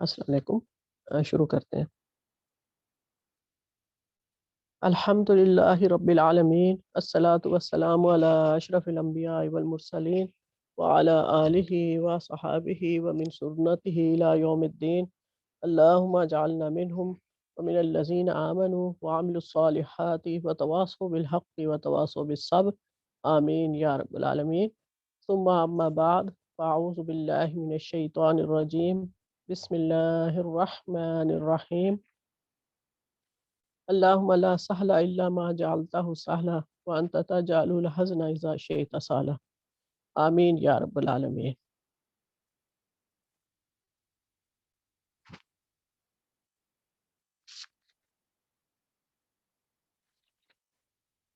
السلام علیکم۔ شروع کرتے ہیں۔ الحمدللہ رب العالمین، الصلاة والسلام علی اشرف الانبیاء والمرسلین وعلی آلہ وصحابہ ومن سنتہ الی یوم الدین۔ اللہم اجعلنا منہم ومن الذین آمنوا وعملوا الصالحات وتواصوا بالحق وتواصوا بالصبر، آمین یا رب العالمین۔ ثم اما بعد، فاعوذ باللہ من الشیطان الرجیم، بسم اللہ الرحمن الرحیم۔ اللہم لا سہل الا ما جعلتہ سہلا وانت تجعل الحزن اذا شئت سہلا، آمین یا رب العالمین۔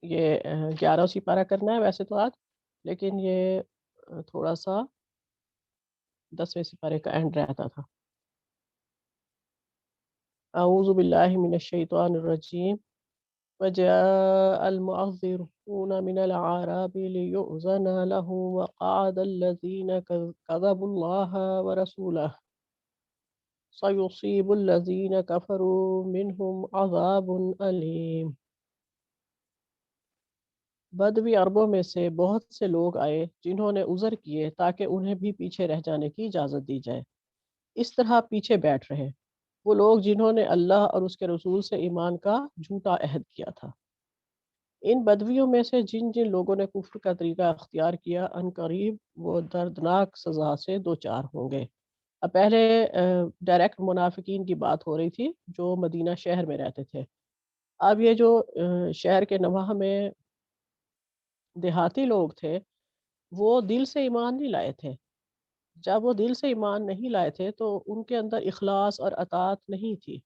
یہ 11 سپارہ کرنا ہے ویسے تو آج، لیکن یہ تھوڑا سا 10ویں سپارے کا اینڈ رہتا تھا۔ اعوذ باللہ من الشیطان الرجیم، وجاء المعذرون من الأعراب ليؤذن لهم وقعد الذين كذبوا الله ورسوله سيصيب الذين كفروا منهم عذاب أليم۔ بدوی عربوں میں سے بہت سے لوگ آئے جنہوں نے عذر کیے تاکہ انہیں بھی پیچھے رہ جانے کی اجازت دی جائے، اس طرح پیچھے بیٹھ رہے وہ لوگ جنہوں نے اللہ اور اس کے رسول سے ایمان کا جھوٹا عہد کیا تھا۔ ان بدویوں میں سے جن جن لوگوں نے کفر کا طریقہ اختیار کیا، ان قریب وہ دردناک سزا سے دوچار ہوں گے۔ اب پہلے ڈائریکٹ منافقین کی بات ہو رہی تھی جو مدینہ شہر میں رہتے تھے۔ اب یہ جو شہر کے نواح میں دیہاتی لوگ تھے، وہ دل سے ایمان نہیں لائے تھے۔ جب وہ دل سے ایمان نہیں لائے تھے تو ان کے اندر اخلاص اور اطاعت نہیں تھی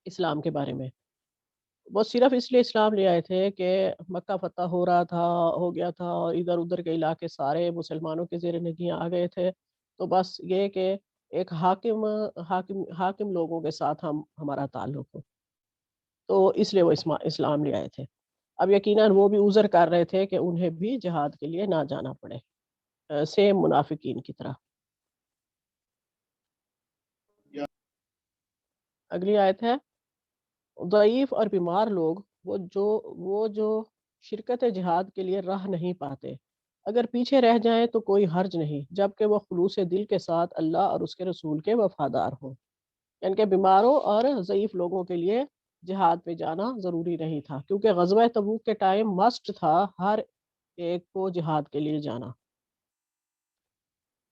اسلام کے بارے میں۔ وہ صرف اس لیے اسلام لے آئے تھے کہ مکہ فتح ہو گیا تھا اور ادھر ادھر کے علاقے سارے مسلمانوں کے زیر نگین آ گئے تھے، تو بس یہ کہ ایک حاکم لوگوں کے ساتھ ہمارا تعلق ہو، تو اس لیے وہ اسلام لے آئے تھے۔ اب یقیناً وہ بھی عذر کر رہے تھے کہ انہیں بھی جہاد کے لیے نہ جانا پڑے، سیم منافقین کی طرح۔ اگلی آیت ہے، ضعیف اور بیمار لوگ وہ جو شرکت جہاد کے لیے راہ نہیں پاتے، اگر پیچھے رہ جائیں تو کوئی حرج نہیں، جبکہ وہ خلوص دل کے ساتھ اللہ اور اس کے رسول کے وفادار ہوں۔ یعنی کہ بیماروں اور ضعیف لوگوں کے لیے جہاد پہ جانا ضروری نہیں تھا، کیونکہ غزوہ تبوک کے ٹائم مسٹ تھا ہر ایک کو جہاد کے لیے جانا۔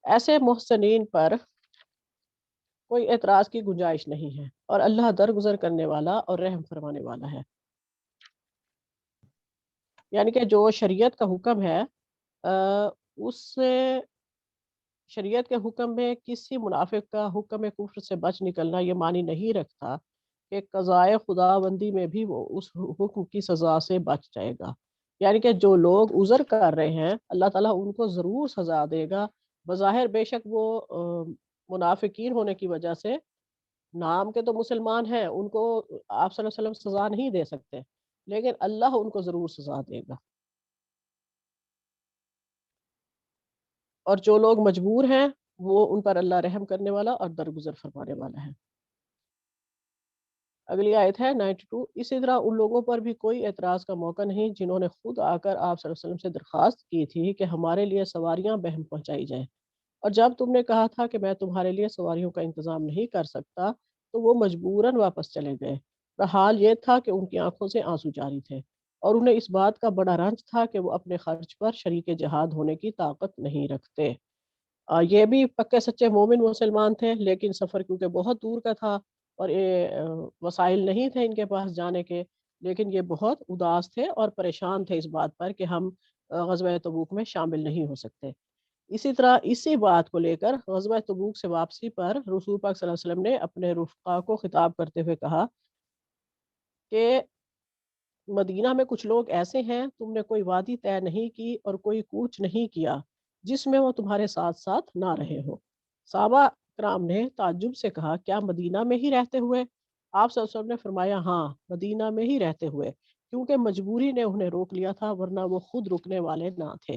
ایسے محسنین پر کوئی اعتراض کی گنجائش نہیں ہے، اور اللہ درگزر کرنے والا اور رحم فرمانے والا ہے۔ یعنی کہ جو شریعت کا حکم ہے، اس سے شریعت کے حکم میں کسی منافق کا حکم کفر سے بچ نکلنا یہ معنی نہیں رکھتا کہ قضائے خداوندی میں بھی وہ اس حکم کی سزا سے بچ جائے گا۔ یعنی کہ جو لوگ عذر کر رہے ہیں اللہ تعالیٰ ان کو ضرور سزا دے گا۔ بظاہر بے شک وہ منافقین ہونے کی وجہ سے نام کے تو مسلمان ہیں، ان کو آپ صلی اللہ علیہ وسلم سزا نہیں دے سکتے، لیکن اللہ ان کو ضرور سزا دے گا۔ اور جو لوگ مجبور ہیں وہ ان پر اللہ رحم کرنے والا اور درگزر فرمانے والا ہے۔ اگلی آیت ہے 92۔ اسی طرح ان لوگوں پر بھی کوئی اعتراض کا موقع نہیں جنہوں نے خود آ کر آپ صلی اللہ علیہ وسلم سے درخواست کی تھی کہ ہمارے لیے سواریاں بہم پہنچائی جائیں، اور جب تم نے کہا تھا کہ میں تمہارے لیے سواریوں کا انتظام نہیں کر سکتا تو وہ مجبوراً واپس چلے گئے۔ حال یہ تھا کہ ان کی آنکھوں سے آنسو جاری تھے، اور انہیں اس بات کا بڑا رنج تھا کہ وہ اپنے خرچ پر شریک جہاد ہونے کی طاقت نہیں رکھتے۔ یہ بھی پکے سچے مومن مسلمان تھے، لیکن سفر کیونکہ بہت دور کا تھا اور یہ وسائل نہیں تھے ان کے پاس جانے کے، لیکن یہ بہت اداس تھے اور پریشان تھے اس بات پر کہ ہم غزوہ تبوک میں شامل نہیں ہو سکتے۔ اسی طرح اسی بات کو لے کر غزوہ تبوک سے واپسی پر رسول پاک صلی اللہ علیہ وسلم نے اپنے رفقا کو خطاب کرتے ہوئے کہا کہ مدینہ میں کچھ لوگ ایسے ہیں، تم نے کوئی وادی طے نہیں کی اور کوئی کوچ نہیں کیا جس میں وہ تمہارے ساتھ ساتھ نہ رہے ہو۔ صحابہ کرام نے تعجب سے کہا، کیا مدینہ میں ہی رہتے ہوئے؟ آپ صلی اللہ علیہ وسلم نے فرمایا، ہاں مدینہ میں ہی رہتے ہوئے، کیونکہ مجبوری نے انہیں روک لیا تھا، ورنہ وہ خود رکنے والے نہ تھے۔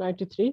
93।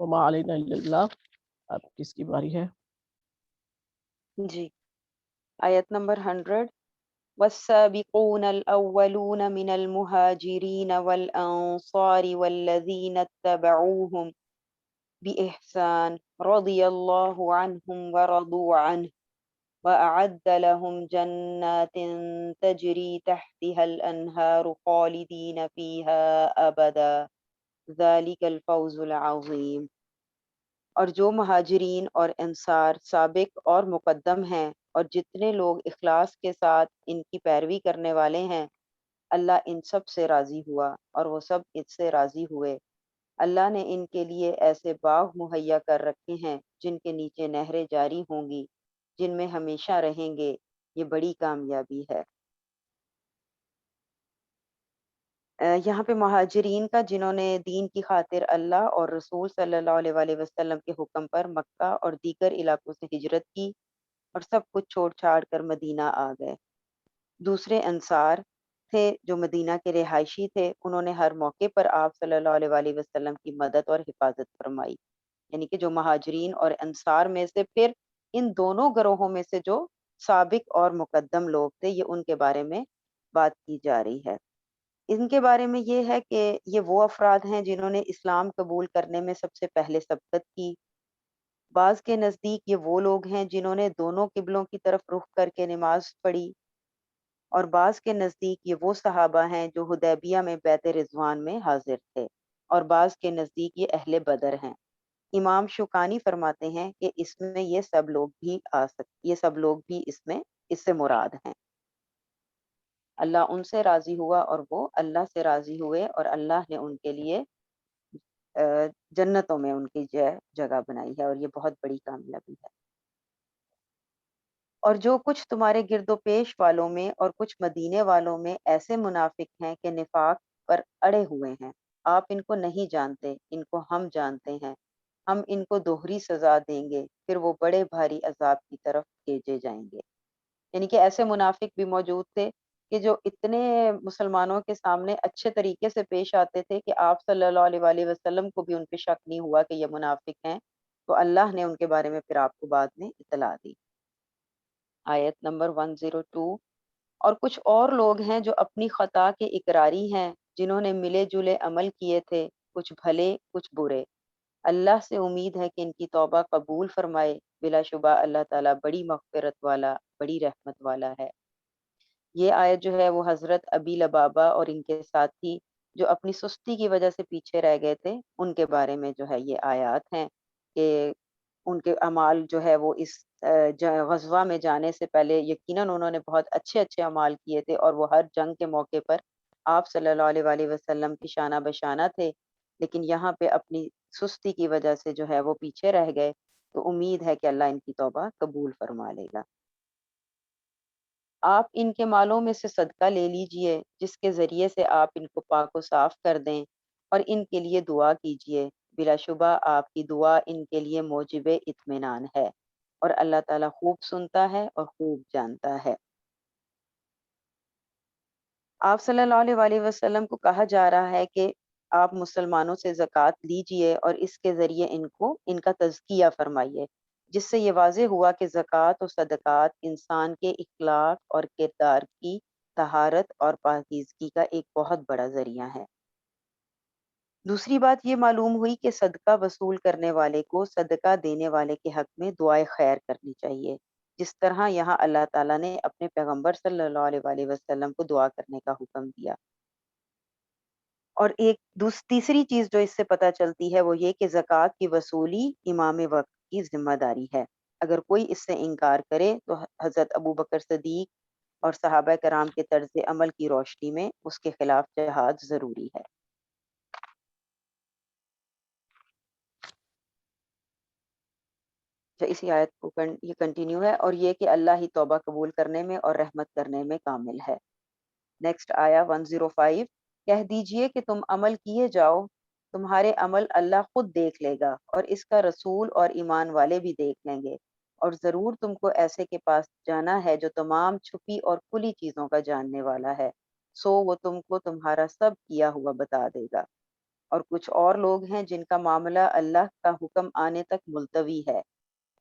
وما علینا الا البلاغ۔ اب کس کی باری ہے؟ جی، آیت نمبر 100۔ والسابقون الأولون من المهاجرين والأنصار والذين اتبعوهم بإحسان رضي الله عنهم ورضوا عنه وأعد لهم جنات تجري تحتها الأنهار خالدين فيها أبدا ذلك الفوز العظيم۔ اور جو مہاجرین اور انصار سابق اور مقدم ہیں اور جتنے لوگ اخلاص کے ساتھ ان کی پیروی کرنے والے ہیں، اللہ ان سب سے راضی ہوا اور وہ سب اس سے راضی ہوئے۔ اللہ نے ان کے لیے ایسے باغ مہیا کر رکھے ہیں جن کے نیچے نہریں جاری ہوں گی، جن میں ہمیشہ رہیں گے، یہ بڑی کامیابی ہے۔ یہاں پہ مہاجرین کا جنہوں نے دین کی خاطر اللہ اور رسول صلی اللہ علیہ وآلہ وسلم کے حکم پر مکہ اور دیگر علاقوں سے ہجرت کی اور سب کچھ چھوڑ چھاڑ کر مدینہ آ گئے۔ دوسرے انصار تھے جو مدینہ کے رہائشی تھے، انہوں نے ہر موقع پر آپ صلی اللہ علیہ وآلہ وسلم کی مدد اور حفاظت فرمائی۔ یعنی کہ جو مہاجرین اور انصار میں سے پھر ان دونوں گروہوں میں سے جو سابق اور مقدم لوگ تھے، یہ ان کے بارے میں بات کی جا رہی ہے۔ ان کے بارے میں یہ ہے کہ یہ وہ افراد ہیں جنہوں نے اسلام قبول کرنے میں سب سے پہلے سبقت کی۔ بعض کے نزدیک یہ وہ لوگ ہیں جنہوں نے دونوں قبلوں کی طرف رخ کر کے نماز پڑھی، اور بعض کے نزدیک یہ وہ صحابہ ہیں جو حدیبیہ میں بیعت رضوان میں حاضر تھے، اور بعض کے نزدیک یہ اہل بدر ہیں۔ امام شوکانی فرماتے ہیں کہ اس میں یہ سب لوگ بھی اس سے مراد ہیں۔ اللہ ان سے راضی ہوا اور وہ اللہ سے راضی ہوئے، اور اللہ نے ان کے لیے جنتوں میں ان کی جگہ بنائی ہے، اور یہ بہت بڑی کامیابی ہے۔ اور جو کچھ تمہارے گرد و پیش والوں میں اور کچھ مدینے والوں میں ایسے منافق ہیں کہ نفاق پر اڑے ہوئے ہیں، آپ ان کو نہیں جانتے، ان کو ہم جانتے ہیں، ہم ان کو دوہری سزا دیں گے، پھر وہ بڑے بھاری عذاب کی طرف بھیجے جائیں گے۔ یعنی کہ ایسے منافق بھی موجود تھے کہ جو اتنے مسلمانوں کے سامنے اچھے طریقے سے پیش آتے تھے کہ آپ صلی اللہ علیہ وآلہ وسلم کو بھی ان پہ شک نہیں ہوا کہ یہ منافق ہیں، تو اللہ نے ان کے بارے میں پھر آپ کو بعد میں اطلاع دی۔ آیت نمبر 102۔ اور کچھ اور لوگ ہیں جو اپنی خطا کے اقراری ہیں، جنہوں نے ملے جلے عمل کیے تھے، کچھ بھلے کچھ برے۔ اللہ سے امید ہے کہ ان کی توبہ قبول فرمائے، بلا شبہ اللہ تعالیٰ بڑی مغفرت والا، بڑی رحمت والا ہے۔ یہ آیت جو ہے وہ حضرت ابی لبابہ اور ان کے ساتھی جو اپنی سستی کی وجہ سے پیچھے رہ گئے تھے، ان کے بارے میں جو ہے یہ آیات ہیں کہ ان کے اعمال جو ہے وہ اس غزوہ میں جانے سے پہلے یقیناً انہوں نے بہت اچھے اچھے اعمال کیے تھے، اور وہ ہر جنگ کے موقع پر آپ صلی اللہ علیہ وآلہ وسلم کی شانہ بشانہ تھے، لیکن یہاں پہ اپنی سستی کی وجہ سے جو ہے وہ پیچھے رہ گئے، تو امید ہے کہ اللہ ان کی توبہ قبول فرما لے گا۔ آپ ان کے مالوں میں سے صدقہ لے لیجئے جس کے ذریعے سے آپ ان کو پاک و صاف کر دیں، اور ان کے لیے دعا کیجئے، بلا شبہ آپ کی دعا ان کے لیے موجب اطمینان ہے، اور اللہ تعالیٰ خوب سنتا ہے اور خوب جانتا ہے۔ آپ صلی اللہ علیہ وآلہ وسلم کو کہا جا رہا ہے کہ آپ مسلمانوں سے زکوٰۃ لیجئے اور اس کے ذریعے ان کا تزکیہ فرمائیے، جس سے یہ واضح ہوا کہ زکوٰۃ و صدقات انسان کے اخلاق اور کردار کی طہارت اور پاکیزگی کا ایک بہت بڑا ذریعہ ہے۔ دوسری بات یہ معلوم ہوئی کہ صدقہ وصول کرنے والے کو صدقہ دینے والے کے حق میں دعائے خیر کرنی چاہیے، جس طرح یہاں اللہ تعالیٰ نے اپنے پیغمبر صلی اللہ علیہ وآلہ وسلم کو دعا کرنے کا حکم دیا۔ اور تیسری چیز جو اس سے پتہ چلتی ہے وہ یہ کہ زکوٰۃ کی وصولی امام وقت کی ذمہ داری ہے۔ اگر کوئی اس سے انکار کرے تو حضرت ابوبکر صدیق اور صحابہ کرام کے طرز عمل کی روشنی میں اس کے خلاف جہاد ضروری ہے۔ جو اسی آیت کو یہ کنٹینیو ہے، اور یہ کہ اللہ ہی توبہ قبول کرنے میں اور رحمت کرنے میں کامل ہے۔ نیکسٹ آیا 105۔ کہہ دیجئے کہ تم عمل کیے جاؤ، تمہارے عمل اللہ خود دیکھ لے گا، اور اس کا رسول اور ایمان والے بھی دیکھ لیں گے، اور ضرور تم کو ایسے کے پاس جانا ہے جو تمام چھپی اور کھلی چیزوں کا جاننے والا ہے، سو وہ تم کو تمہارا سب کیا ہوا بتا دے گا۔ اور کچھ اور لوگ ہیں جن کا معاملہ اللہ کا حکم آنے تک ملتوی ہے،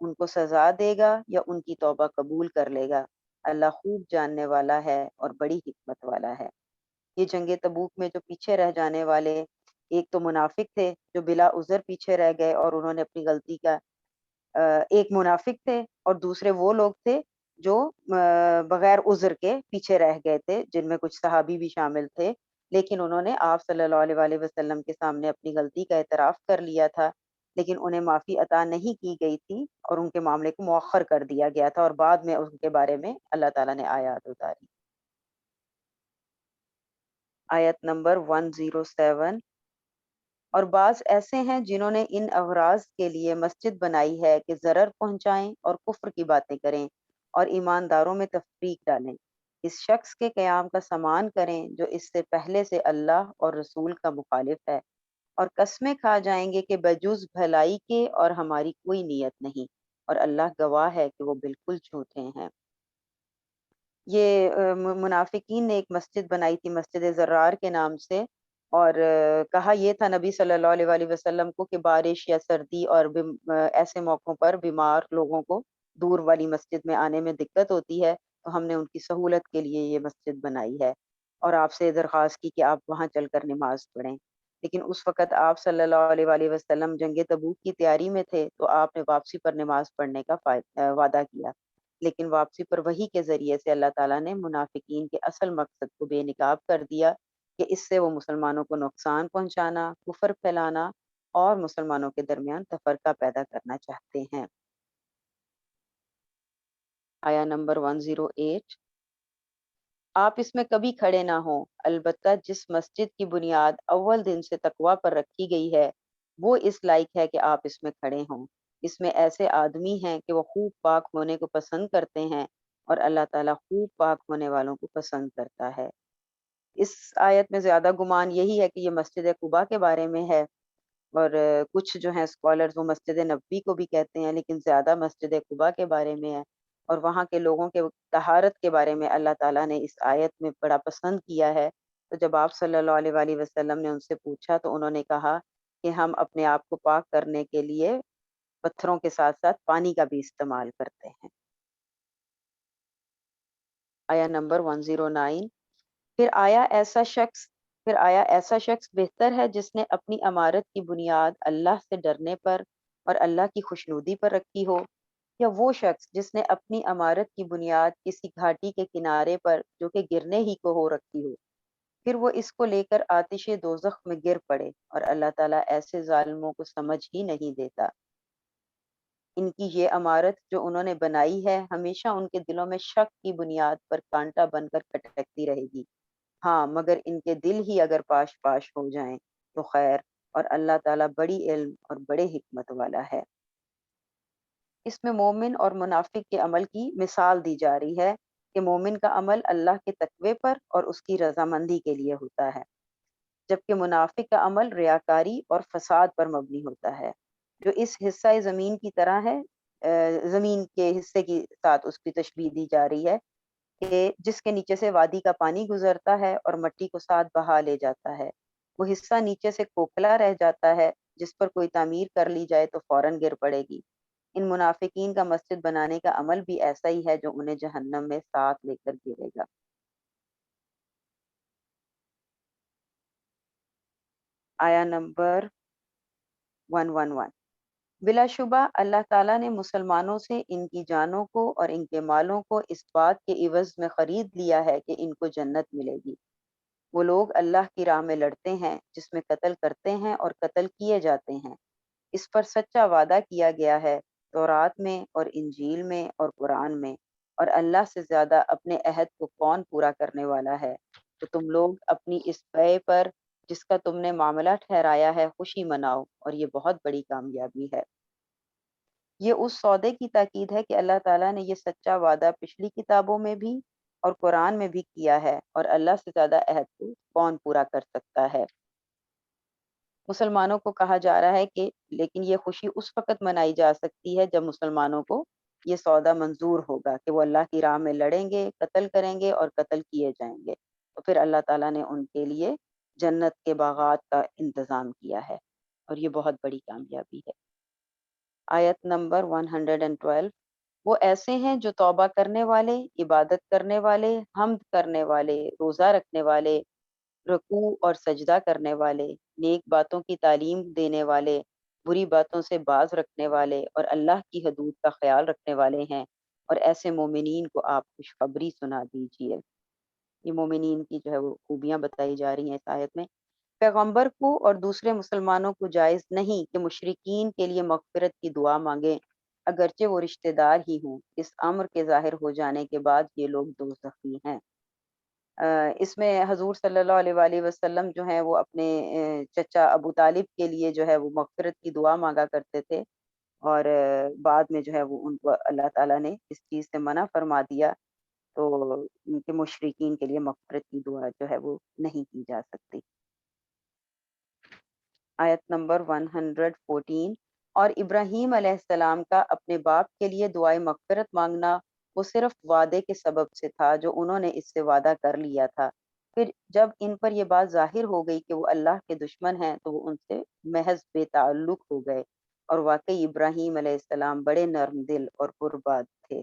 ان کو سزا دے گا یا ان کی توبہ قبول کر لے گا۔ اللہ خوب جاننے والا ہے اور بڑی حکمت والا ہے۔ یہ جنگ تبوک میں جو پیچھے رہ جانے والے، ایک تو منافق تھے جو بلا عذر پیچھے رہ گئے اور انہوں نے اپنی غلطی کا ایک منافق تھے، اور دوسرے وہ لوگ تھے جو بغیر عذر کے پیچھے رہ گئے تھے، جن میں کچھ صحابی بھی شامل تھے، لیکن انہوں نے آپ صلی اللہ علیہ وآلہ وسلم کے سامنے اپنی غلطی کا اعتراف کر لیا تھا، لیکن انہیں معافی عطا نہیں کی گئی تھی اور ان کے معاملے کو مؤخر کر دیا گیا تھا، اور بعد میں ان کے بارے میں اللہ تعالیٰ نے آیات اتاری۔ آیت نمبر 107۔ اور بعض ایسے ہیں جنہوں نے ان اغراض کے لیے مسجد بنائی ہے کہ ضرر پہنچائیں اور کفر کی باتیں کریں اور ایمانداروں میں تفریق ڈالیں، اس شخص کے قیام کا سامان کریں جو اس سے پہلے سے اللہ اور رسول کا مخالف ہے، اور قسمیں کھا جائیں گے کہ بجز بھلائی کے اور ہماری کوئی نیت نہیں، اور اللہ گواہ ہے کہ وہ بالکل جھوٹے ہیں۔ یہ منافقین نے ایک مسجد بنائی تھی، مسجد زرار کے نام سے، اور کہا یہ تھا نبی صلی اللہ علیہ وآلہ وسلم کو کہ بارش یا سردی اور ایسے موقعوں پر بیمار لوگوں کو دور والی مسجد میں آنے میں دقت ہوتی ہے، تو ہم نے ان کی سہولت کے لیے یہ مسجد بنائی ہے، اور آپ سے درخواست کی کہ آپ وہاں چل کر نماز پڑھیں۔ لیکن اس وقت آپ صلی اللہ علیہ وآلہ وسلم جنگ تبوک کی تیاری میں تھے، تو آپ نے واپسی پر نماز پڑھنے کا وعدہ کیا، لیکن واپسی پر وحی کے ذریعے سے اللہ تعالیٰ نے منافقین کے اصل مقصد کو بے نقاب کر دیا کہ اس سے وہ مسلمانوں کو نقصان پہنچانا، کفر پھیلانا اور مسلمانوں کے درمیان تفرقہ پیدا کرنا چاہتے ہیں۔ آیا نمبر 108۔ آپ اس میں کبھی کھڑے نہ ہوں، البتہ جس مسجد کی بنیاد اول دن سے تقوی پر رکھی گئی ہے وہ اس لائق ہے کہ آپ اس میں کھڑے ہوں۔ اس میں ایسے آدمی ہیں کہ وہ خوب پاک ہونے کو پسند کرتے ہیں، اور اللہ تعالیٰ خوب پاک ہونے والوں کو پسند کرتا ہے۔ اس آیت میں زیادہ گمان یہی ہے کہ یہ مسجد قباء کے بارے میں ہے، اور کچھ جو ہیں اسکالرز وہ مسجد نبوی کو بھی کہتے ہیں، لیکن زیادہ مسجد قباء کے بارے میں ہے، اور وہاں کے لوگوں کے طہارت کے بارے میں اللہ تعالیٰ نے اس آیت میں بڑا پسند کیا ہے۔ تو جب آپ صلی اللہ علیہ وآلہ وسلم نے ان سے پوچھا تو انہوں نے کہا کہ ہم اپنے آپ کو پاک کرنے کے لیے پتھروں کے ساتھ ساتھ پانی کا بھی استعمال کرتے ہیں۔ آیا نمبر 109۔ پھر آیا ایسا شخص بہتر ہے جس نے اپنی عمارت کی بنیاد اللہ سے ڈرنے پر اور اللہ کی خوشنودی پر رکھی ہو، یا وہ شخص جس نے اپنی عمارت کی بنیاد کسی گھاٹی کے کنارے پر جو کہ گرنے ہی کو ہو رکھی ہو، پھر وہ اس کو لے کر آتش دوزخ میں گر پڑے، اور اللہ تعالیٰ ایسے ظالموں کو سمجھ ہی نہیں دیتا۔ ان کی یہ عمارت جو انہوں نے بنائی ہے ہمیشہ ان کے دلوں میں شک کی بنیاد پر کانٹا بن کر کٹکتی رہے گی، ہاں مگر ان کے دل ہی اگر پاش پاش ہو جائیں تو خیر، اور اللہ تعالیٰ بڑی علم اور بڑے حکمت والا ہے۔ اس میں مومن اور منافق کے عمل کی مثال دی جا رہی ہے کہ مومن کا عمل اللہ کے تقوی پر اور اس کی رضامندی کے لیے ہوتا ہے، جبکہ منافق کا عمل ریاکاری اور فساد پر مبنی ہوتا ہے، جو اس حصہ زمین کی طرح ہے۔ زمین کے حصے کی ساتھ اس کی تشبیہ دی جا رہی ہے کہ جس کے نیچے سے وادی کا پانی گزرتا ہے اور مٹی کو ساتھ بہا لے جاتا ہے، وہ حصہ نیچے سے کھوکھلا رہ جاتا ہے، جس پر کوئی تعمیر کر لی جائے تو فوراً گر پڑے گی۔ ان منافقین کا مسجد بنانے کا عمل بھی ایسا ہی ہے جو انہیں جہنم میں ساتھ لے کر گرے گا۔ آیا نمبر 111۔ بلا شبہ اللہ تعالیٰ نے مسلمانوں سے ان کی جانوں کو اور ان کے مالوں کو اس بات کے عوض میں خرید لیا ہے کہ ان کو جنت ملے گی۔ وہ لوگ اللہ کی راہ میں لڑتے ہیں جس میں قتل کرتے ہیں اور قتل کیے جاتے ہیں، اس پر سچا وعدہ کیا گیا ہے تورات میں اور انجیل میں اور قرآن میں، اور اللہ سے زیادہ اپنے عہد کو کون پورا کرنے والا ہے؟ تو تم لوگ اپنی اس بیع پر جس کا تم نے معاملہ ٹھہرایا ہے خوشی مناؤ، اور یہ بہت بڑی کامیابی ہے۔ یہ اس سودے کی تاکید ہے کہ اللہ تعالیٰ نے یہ سچا وعدہ پچھلی کتابوں میں بھی اور قرآن میں بھی کیا ہے، اور اللہ سے زیادہ عہد کو کون پورا کر سکتا ہے؟ مسلمانوں کو کہا جا رہا ہے کہ لیکن یہ خوشی اس وقت منائی جا سکتی ہے جب مسلمانوں کو یہ سودا منظور ہوگا کہ وہ اللہ کی راہ میں لڑیں گے، قتل کریں گے اور قتل کیے جائیں گے، تو پھر اللہ تعالیٰ نے ان کے لیے جنت کے باغات کا انتظام کیا ہے، اور یہ بہت بڑی کامیابی ہے۔ آیت نمبر 112، وہ ایسے ہیں جو توبہ کرنے والے، عبادت کرنے والے، حمد کرنے والے، روزہ رکھنے والے، رکوع اور سجدہ کرنے والے، نیک باتوں کی تعلیم دینے والے، بری باتوں سے باز رکھنے والے اور اللہ کی حدود کا خیال رکھنے والے ہیں، اور ایسے مومنین کو آپ خوشخبری سنا دیجیے۔ یہ مومنین کی جو ہے وہ خوبیاں بتائی جا رہی ہیں اس آیت میں۔ پیغمبر کو اور دوسرے مسلمانوں کو جائز نہیں کہ مشرکین کے لیے مغفرت کی دعا مانگیں، اگرچہ وہ رشتہ دار ہی ہوں، اس امر کے ظاہر ہو جانے کے بعد یہ لوگ دوزخی ہیں۔ اس میں حضور صلی اللہ علیہ وآلہ وسلم جو ہیں وہ اپنے چچا ابو طالب کے لیے جو ہے وہ مغفرت کی دعا مانگا کرتے تھے، اور بعد میں جو ہے وہ ان کو اللہ تعالیٰ نے اس چیز سے منع فرما دیا، تو ان کے مشرکین کے لیے مغفرت کی دعا جو ہے وہ نہیں کی جا سکتی۔ آیت نمبر 114، اور ابراہیم علیہ السلام کا اپنے باپ کے لیے دعائے مغفرت مانگنا وہ صرف وعدے کے سبب سے تھا جو انہوں نے اس سے وعدہ کر لیا تھا، پھر جب ان پر یہ بات ظاہر ہو گئی کہ وہ اللہ کے دشمن ہیں تو وہ ان سے محض بے تعلق ہو گئے، اور واقعی ابراہیم علیہ السلام بڑے نرم دل اور پربات تھے۔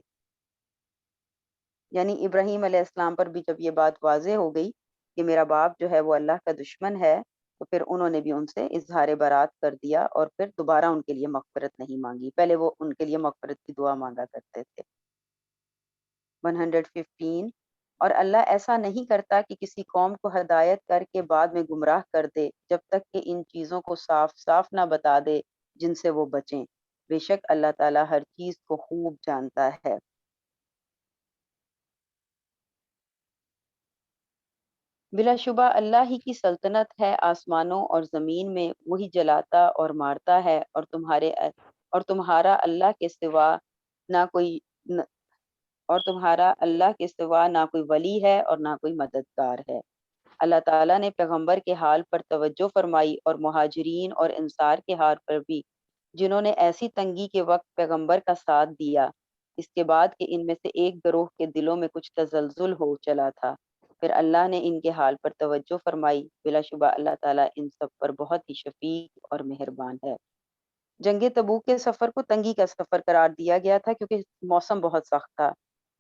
یعنی ابراہیم علیہ السلام پر بھی جب یہ بات واضح ہو گئی کہ میرا باپ جو ہے وہ اللہ کا دشمن ہے، تو پھر انہوں نے بھی ان سے اظہار برات کر دیا، اور پھر دوبارہ ان کے لیے مغفرت نہیں مانگی، پہلے وہ ان کے لیے مغفرت کی دعا مانگا کرتے تھے۔ 115، اور اللہ ایسا نہیں کرتا کہ کسی قوم کو ہدایت کر کے بعد میں گمراہ کر دے جب تک کہ ان چیزوں کو صاف صاف نہ بتا دے جن سے وہ بچیں، بے شک اللہ تعالیٰ ہر چیز کو خوب جانتا ہے۔ بلا شبہ اللہ ہی کی سلطنت ہے آسمانوں اور زمین میں، وہی جلاتا اور مارتا ہے، اور تمہارا اللہ کے سوا نہ کوئی اور تمہارا اللہ کے سوا نہ کوئی ولی ہے اور نہ کوئی مددگار ہے۔ اللہ تعالیٰ نے پیغمبر کے حال پر توجہ فرمائی اور مہاجرین اور انصار کے حال پر بھی، جنہوں نے ایسی تنگی کے وقت پیغمبر کا ساتھ دیا، اس کے بعد کہ ان میں سے ایک گروہ کے دلوں میں کچھ تزلزل ہو چلا تھا، پھر اللہ نے ان کے حال پر توجہ فرمائی، بلا شبہ اللہ تعالیٰ ان سب پر بہت ہی شفیق اور مہربان ہے۔ جنگ تبوک کے سفر کو تنگی کا سفر قرار دیا گیا تھا کیونکہ موسم بہت سخت تھا،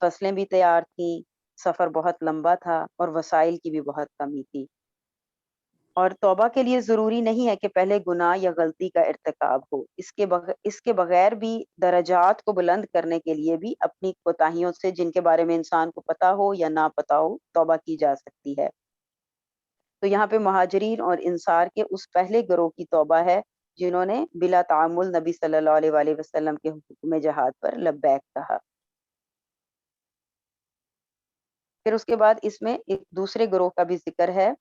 فصلیں بھی تیار تھیں، سفر بہت لمبا تھا اور وسائل کی بھی بہت کمی تھی، اور توبہ کے لیے ضروری نہیں ہے کہ پہلے گناہ یا غلطی کا ارتکاب ہو، اس کے بغیر بھی درجات کو بلند کرنے کے لیے بھی اپنی کوتاہیوں سے جن کے بارے میں انسان کو پتہ ہو یا نہ پتہ ہو توبہ کی جا سکتی ہے۔ تو یہاں پہ مہاجرین اور انصار کے اس پہلے گروہ کی توبہ ہے جنہوں نے بلا تعامل نبی صلی اللہ علیہ وآلہ وسلم کے حکم جہاد پر لبیک کہا۔ پھر اس کے بعد اس میں ایک دوسرے گروہ کا بھی ذکر ہے،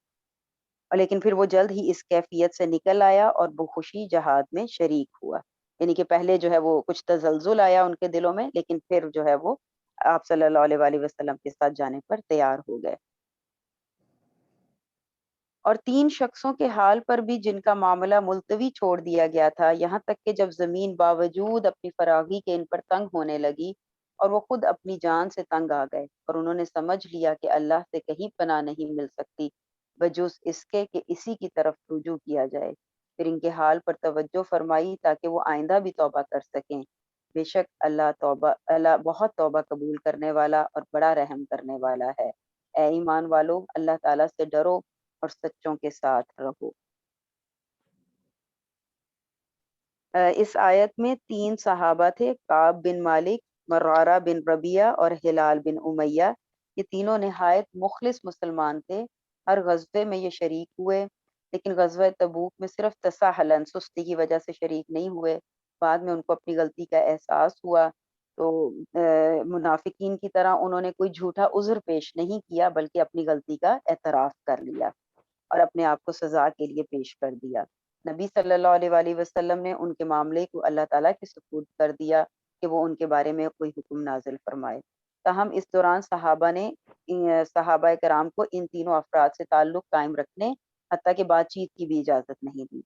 لیکن پھر وہ جلد ہی اس کیفیت سے نکل آیا اور بخوشی جہاد میں شریک ہوا، یعنی کہ پہلے جو ہے وہ کچھ تزلزل آیا ان کے دلوں میں، لیکن پھر جو ہے وہ آپ صلی اللہ علیہ وآلہ وسلم کے ساتھ جانے پر تیار ہو گئے۔ اور 3 شخصوں کے حال پر بھی جن کا معاملہ ملتوی چھوڑ دیا گیا تھا، یہاں تک کہ جب زمین باوجود اپنی فراغی کے ان پر تنگ ہونے لگی اور وہ خود اپنی جان سے تنگ آ گئے، اور انہوں نے سمجھ لیا کہ اللہ سے کہیں پناہ نہیں مل سکتی بجز اس کے کہ اسی کی طرف رجوع کیا جائے، پھر ان کے حال پر توجہ فرمائی تاکہ وہ آئندہ بھی توبہ کر سکیں، بے شک اللہ بہت توبہ قبول کرنے والا اور بڑا رحم کرنے والا ہے۔ اے ایمان والو، اللہ تعالیٰ سے ڈرو اور سچوں کے ساتھ رہو۔ اس آیت میں 3 صحابہ تھے، کعب بن مالک، مرارہ بن ربیعہ اور ہلال بن امیہ، یہ تینوں نہایت مخلص مسلمان تھے، ہر غزوے میں یہ شریک ہوئے، لیکن غزوہ تبوک میں صرف تساہلاً سستی کی وجہ سے شریک نہیں ہوئے، بعد میں ان کو اپنی غلطی کا احساس ہوا، تو منافقین کی طرح انہوں نے کوئی جھوٹا عذر پیش نہیں کیا بلکہ اپنی غلطی کا اعتراف کر لیا اور اپنے آپ کو سزا کے لیے پیش کر دیا۔ نبی صلی اللہ علیہ وآلہ وسلم نے ان کے معاملے کو اللہ تعالیٰ کے سپرد کر دیا کہ وہ ان کے بارے میں کوئی حکم نازل فرمائے۔ تاہم اس دوران صحابہ کرام کو ان تینوں افراد سے تعلق قائم رکھنے، حتیٰ کہ بات چیت کی بھی اجازت نہیں دی،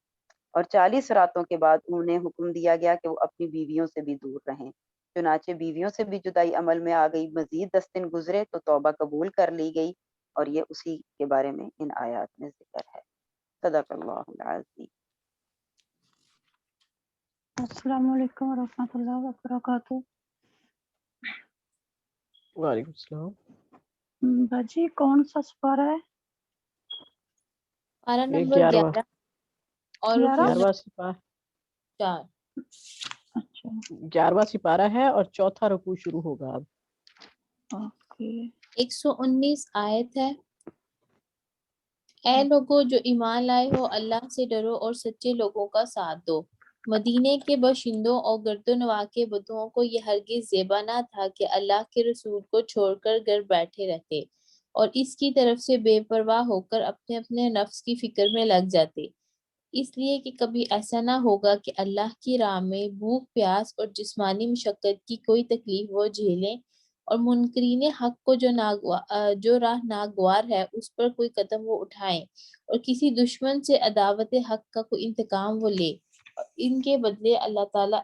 اور 40 راتوں کے بعد انہیں حکم دیا گیا کہ وہ اپنی بیویوں سے بھی دور رہیں، چنانچہ بیویوں سے بھی جدائی عمل میں آ گئی۔ مزید 10 دن گزرے تو توبہ قبول کر لی گئی، اور یہ اسی کے بارے میں ان آیات میں ذکر ہے۔ صدق اللہ العظیم۔ السلام علیکم ورحمۃ اللہ وبرکاتہ۔ وعلیکم السلام۔ باجی کون سا سپارہ ہے؟ پارہ یہ نمبر 11 اور 11واں سپارہ 4۔ اچھا 11واں سپارہ ہے اور چوتھا رکوع شروع ہوگا اب۔ اوکے 119 آیت ہے۔ اے لوگو جو ایمان لائے ہو، اللہ سے ڈرو اور سچے لوگوں کا ساتھ دو۔ مدینے کے باشندوں اور گرد و نواح کے بدوؤں کو یہ ہرگز زیبا نہ تھا کہ اللہ کے رسول کو چھوڑ کر گھر بیٹھے رہتے اور اس کی طرف سے بے پرواہ ہو کر اپنے اپنے نفس کی فکر میں لگ جاتے، اس لیے کہ کبھی ایسا نہ ہوگا کہ اللہ کی راہ میں بھوک پیاس اور جسمانی مشقت کی کوئی تکلیف وہ جھیلیں، اور منکرین حق کو جو راہ ناگوار ہے اس پر کوئی قدم وہ اٹھائیں، اور کسی دشمن سے عداوت حق کا کوئی انتقام وہ لے، اور ان کے بدلے اللہ تعالیٰ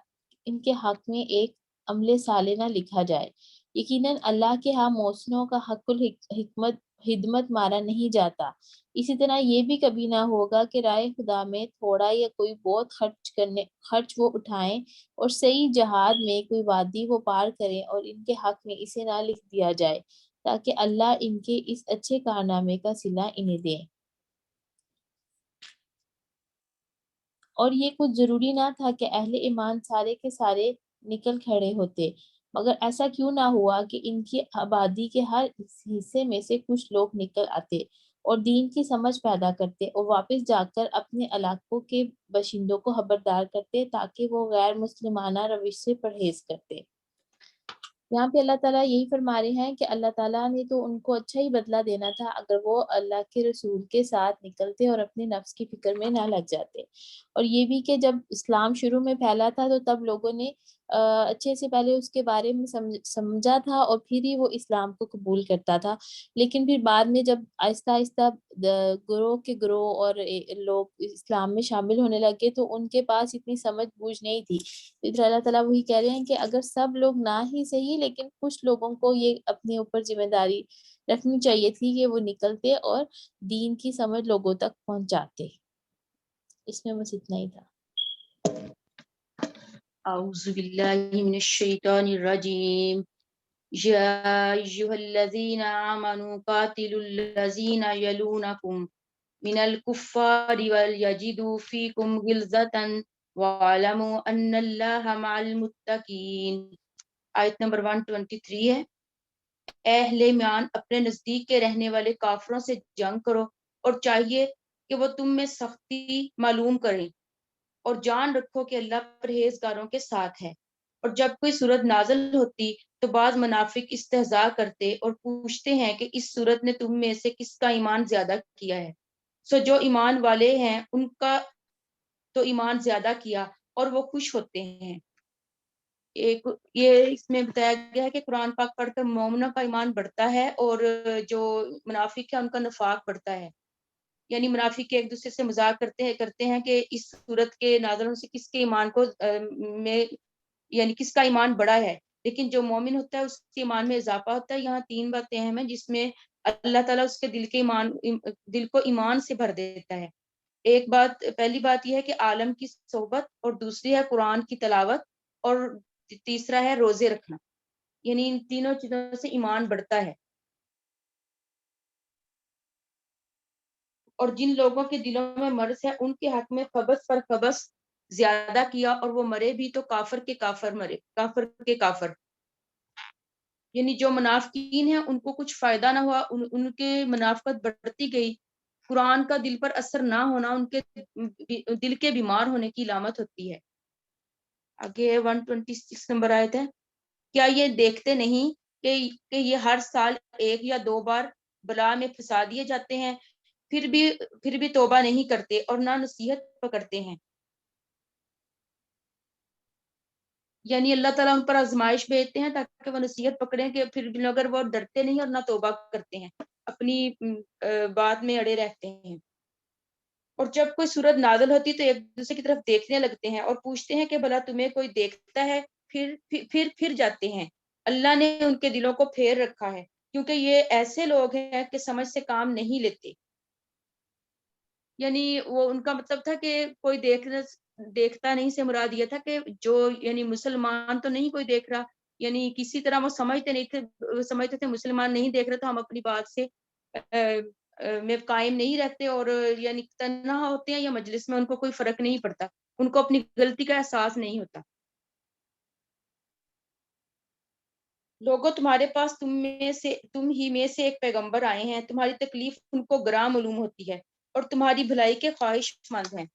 ان کے حق میں ایک عمل صالح نہ لکھا جائے۔ یقیناً اللہ کے ہاں محسنوں کا حق الحکمت خدمت مارا نہیں جاتا۔ اسی طرح یہ بھی کبھی نہ ہوگا کہ رائے خدا میں تھوڑا یا کوئی بہت خرچ وہ اٹھائیں اور صحیح جہاد میں کوئی وادی وہ پار کریں اور ان کے حق میں اسے نہ لکھ دیا جائے تاکہ اللہ ان کے اس اچھے کارنامے کا صلہ انہیں دے۔ اور یہ کچھ ضروری نہ تھا کہ اہل ایمان سارے کے سارے نکل کھڑے ہوتے، مگر ایسا کیوں نہ ہوا کہ ان کی آبادی کے ہر حصے میں سے کچھ لوگ نکل آتے اور دین کی سمجھ پیدا کرتے اور واپس جا کر اپنے علاقوں کے باشندوں کو خبردار کرتے تاکہ وہ غیر مسلمانہ روش سے پرہیز کرتے۔ یہاں پہ اللہ تعالیٰ یہی فرما رہے ہیں کہ اللہ تعالیٰ نے تو ان کو اچھا ہی بدلہ دینا تھا اگر وہ اللہ کے رسول کے ساتھ نکلتے اور اپنے نفس کی فکر میں نہ لگ جاتے، اور یہ بھی کہ جب اسلام شروع میں پھیلا تھا تو تب لوگوں نے اچھے سے پہلے اس کے بارے میں سمجھا تھا اور پھر ہی وہ اسلام کو قبول کرتا تھا، لیکن پھر بعد میں جب آہستہ آہستہ گروہ کے گروہ اور لوگ اسلام میں شامل ہونے لگے تو ان کے پاس اتنی سمجھ بوجھ نہیں تھی۔ پھر اللہ تعالیٰ وہی کہہ رہے ہیں کہ اگر سب لوگ نہ ہی صحیح لیکن کچھ لوگوں کو یہ اپنے اوپر ذمہ داری رکھنی چاہیے تھی کہ وہ نکلتے اور دین کی سمجھ لوگوں تک پہنچاتے۔ اس میں بس اتنا ہی تھا۔ اعوذ باللہ من الشیطان الرجیم یا ایھا الذین آمنوا قاتلوا الذین یلونکم من الکفار ولیجدوا فیکم غلظۃ وَاعْلَمُوا أَنَّ اللَّهَ مَعَ الْمُتَّقِينَ۔ آیت نمبر 123 ہے۔ اے اہل ایمان اپنے نزدیک کے رہنے والے کافروں سے جنگ کرو اور چاہیے کہ وہ تم میں سختی معلوم کریں، اور جان رکھو کہ اللہ پرہیزگاروں کے ساتھ ہے۔ اور جب کوئی صورت نازل ہوتی تو بعض منافق استہزاء کرتے اور پوچھتے ہیں کہ اس صورت نے تم میں سے کس کا ایمان زیادہ کیا ہے، سو جو ایمان والے ہیں ان کا تو ایمان زیادہ کیا اور وہ خوش ہوتے ہیں۔ ایک یہ اس میں بتایا گیا ہے کہ قرآن پاک پڑھ کر مومنوں کا ایمان بڑھتا ہے اور جو منافق ہے ان کا نفاق بڑھتا ہے، یعنی منافق ایک دوسرے سے مذاق کرتے ہیں کہ اس صورت کے نازل ہونے سے کس کے ایمان کو میں یعنی کس کا ایمان بڑا ہے، لیکن جو مومن ہوتا ہے اس کے ایمان میں اضافہ ہوتا ہے۔ یہاں 3 باتیں اہم ہیں جس میں اللہ تعالیٰ اس کے دل کو ایمان سے بھر دیتا ہے۔ ایک بات، پہلی بات یہ ہے کہ عالم کی صحبت، اور دوسری ہے قرآن کی تلاوت، اور تیسرا ہے روزے رکھنا، یعنی ان تینوں چیزوں سے ایمان بڑھتا ہے۔ اور جن لوگوں کے دلوں میں مرض ہے ان کے حق میں خبث پر خبث زیادہ کیا اور وہ مرے بھی تو کافر کے کافر، یعنی جو منافقین ہیں ان کو کچھ فائدہ نہ ہوا، ان کے منافقت بڑھتی گئی۔ قرآن کا دل پر اثر نہ ہونا ان کے دل کے بیمار ہونے کی علامت ہوتی ہے۔ آگے 126 نمبر آیت ہے۔ کیا یہ دیکھتے نہیں کہ یہ ہر سال 1 یا 2 بار بلا میں پھنسا دیے جاتے ہیں، پھر بھی توبہ نہیں کرتے اور نہ نصیحت پکڑتے ہیں۔ یعنی اللہ تعالیٰ ان پر آزمائش بھیجتے ہیں تاکہ وہ نصیحت پکڑیں، کہ پھر بھی اگر وہ ڈرتے نہیں اور نہ توبہ کرتے ہیں، اپنی بات میں اڑے رہتے ہیں۔ اور جب کوئی صورت نازل ہوتی تو ایک دوسرے کی طرف دیکھنے لگتے ہیں اور پوچھتے ہیں کہ بھلا تمہیں کوئی دیکھتا ہے، پھر جاتے ہیں۔ اللہ نے ان کے دلوں کو پھیر رکھا ہے کیونکہ یہ ایسے لوگ ہیں کہ سمجھ سے کام نہیں لیتے۔ یعنی وہ ان کا مطلب تھا کہ کوئی دیکھتا نہیں سے مراد یہ تھا کہ جو یعنی مسلمان تو نہیں کوئی دیکھ رہا، یعنی کسی طرح وہ سمجھتے تھے مسلمان نہیں دیکھ رہے تو ہم اپنی بات سے میں قائم نہیں رہتے، اور یعنی تنہا ہوتے ہیں یا مجلس میں ان کو کوئی فرق نہیں پڑتا، ان کو اپنی غلطی کا احساس نہیں ہوتا۔ لوگوں تمہارے پاس تم ہی میں سے ایک پیغمبر آئے ہیں، تمہاری تکلیف ان کو گراں معلوم ہوتی ہے اور تمہاری بھلائی کے خواہش مند ہیں،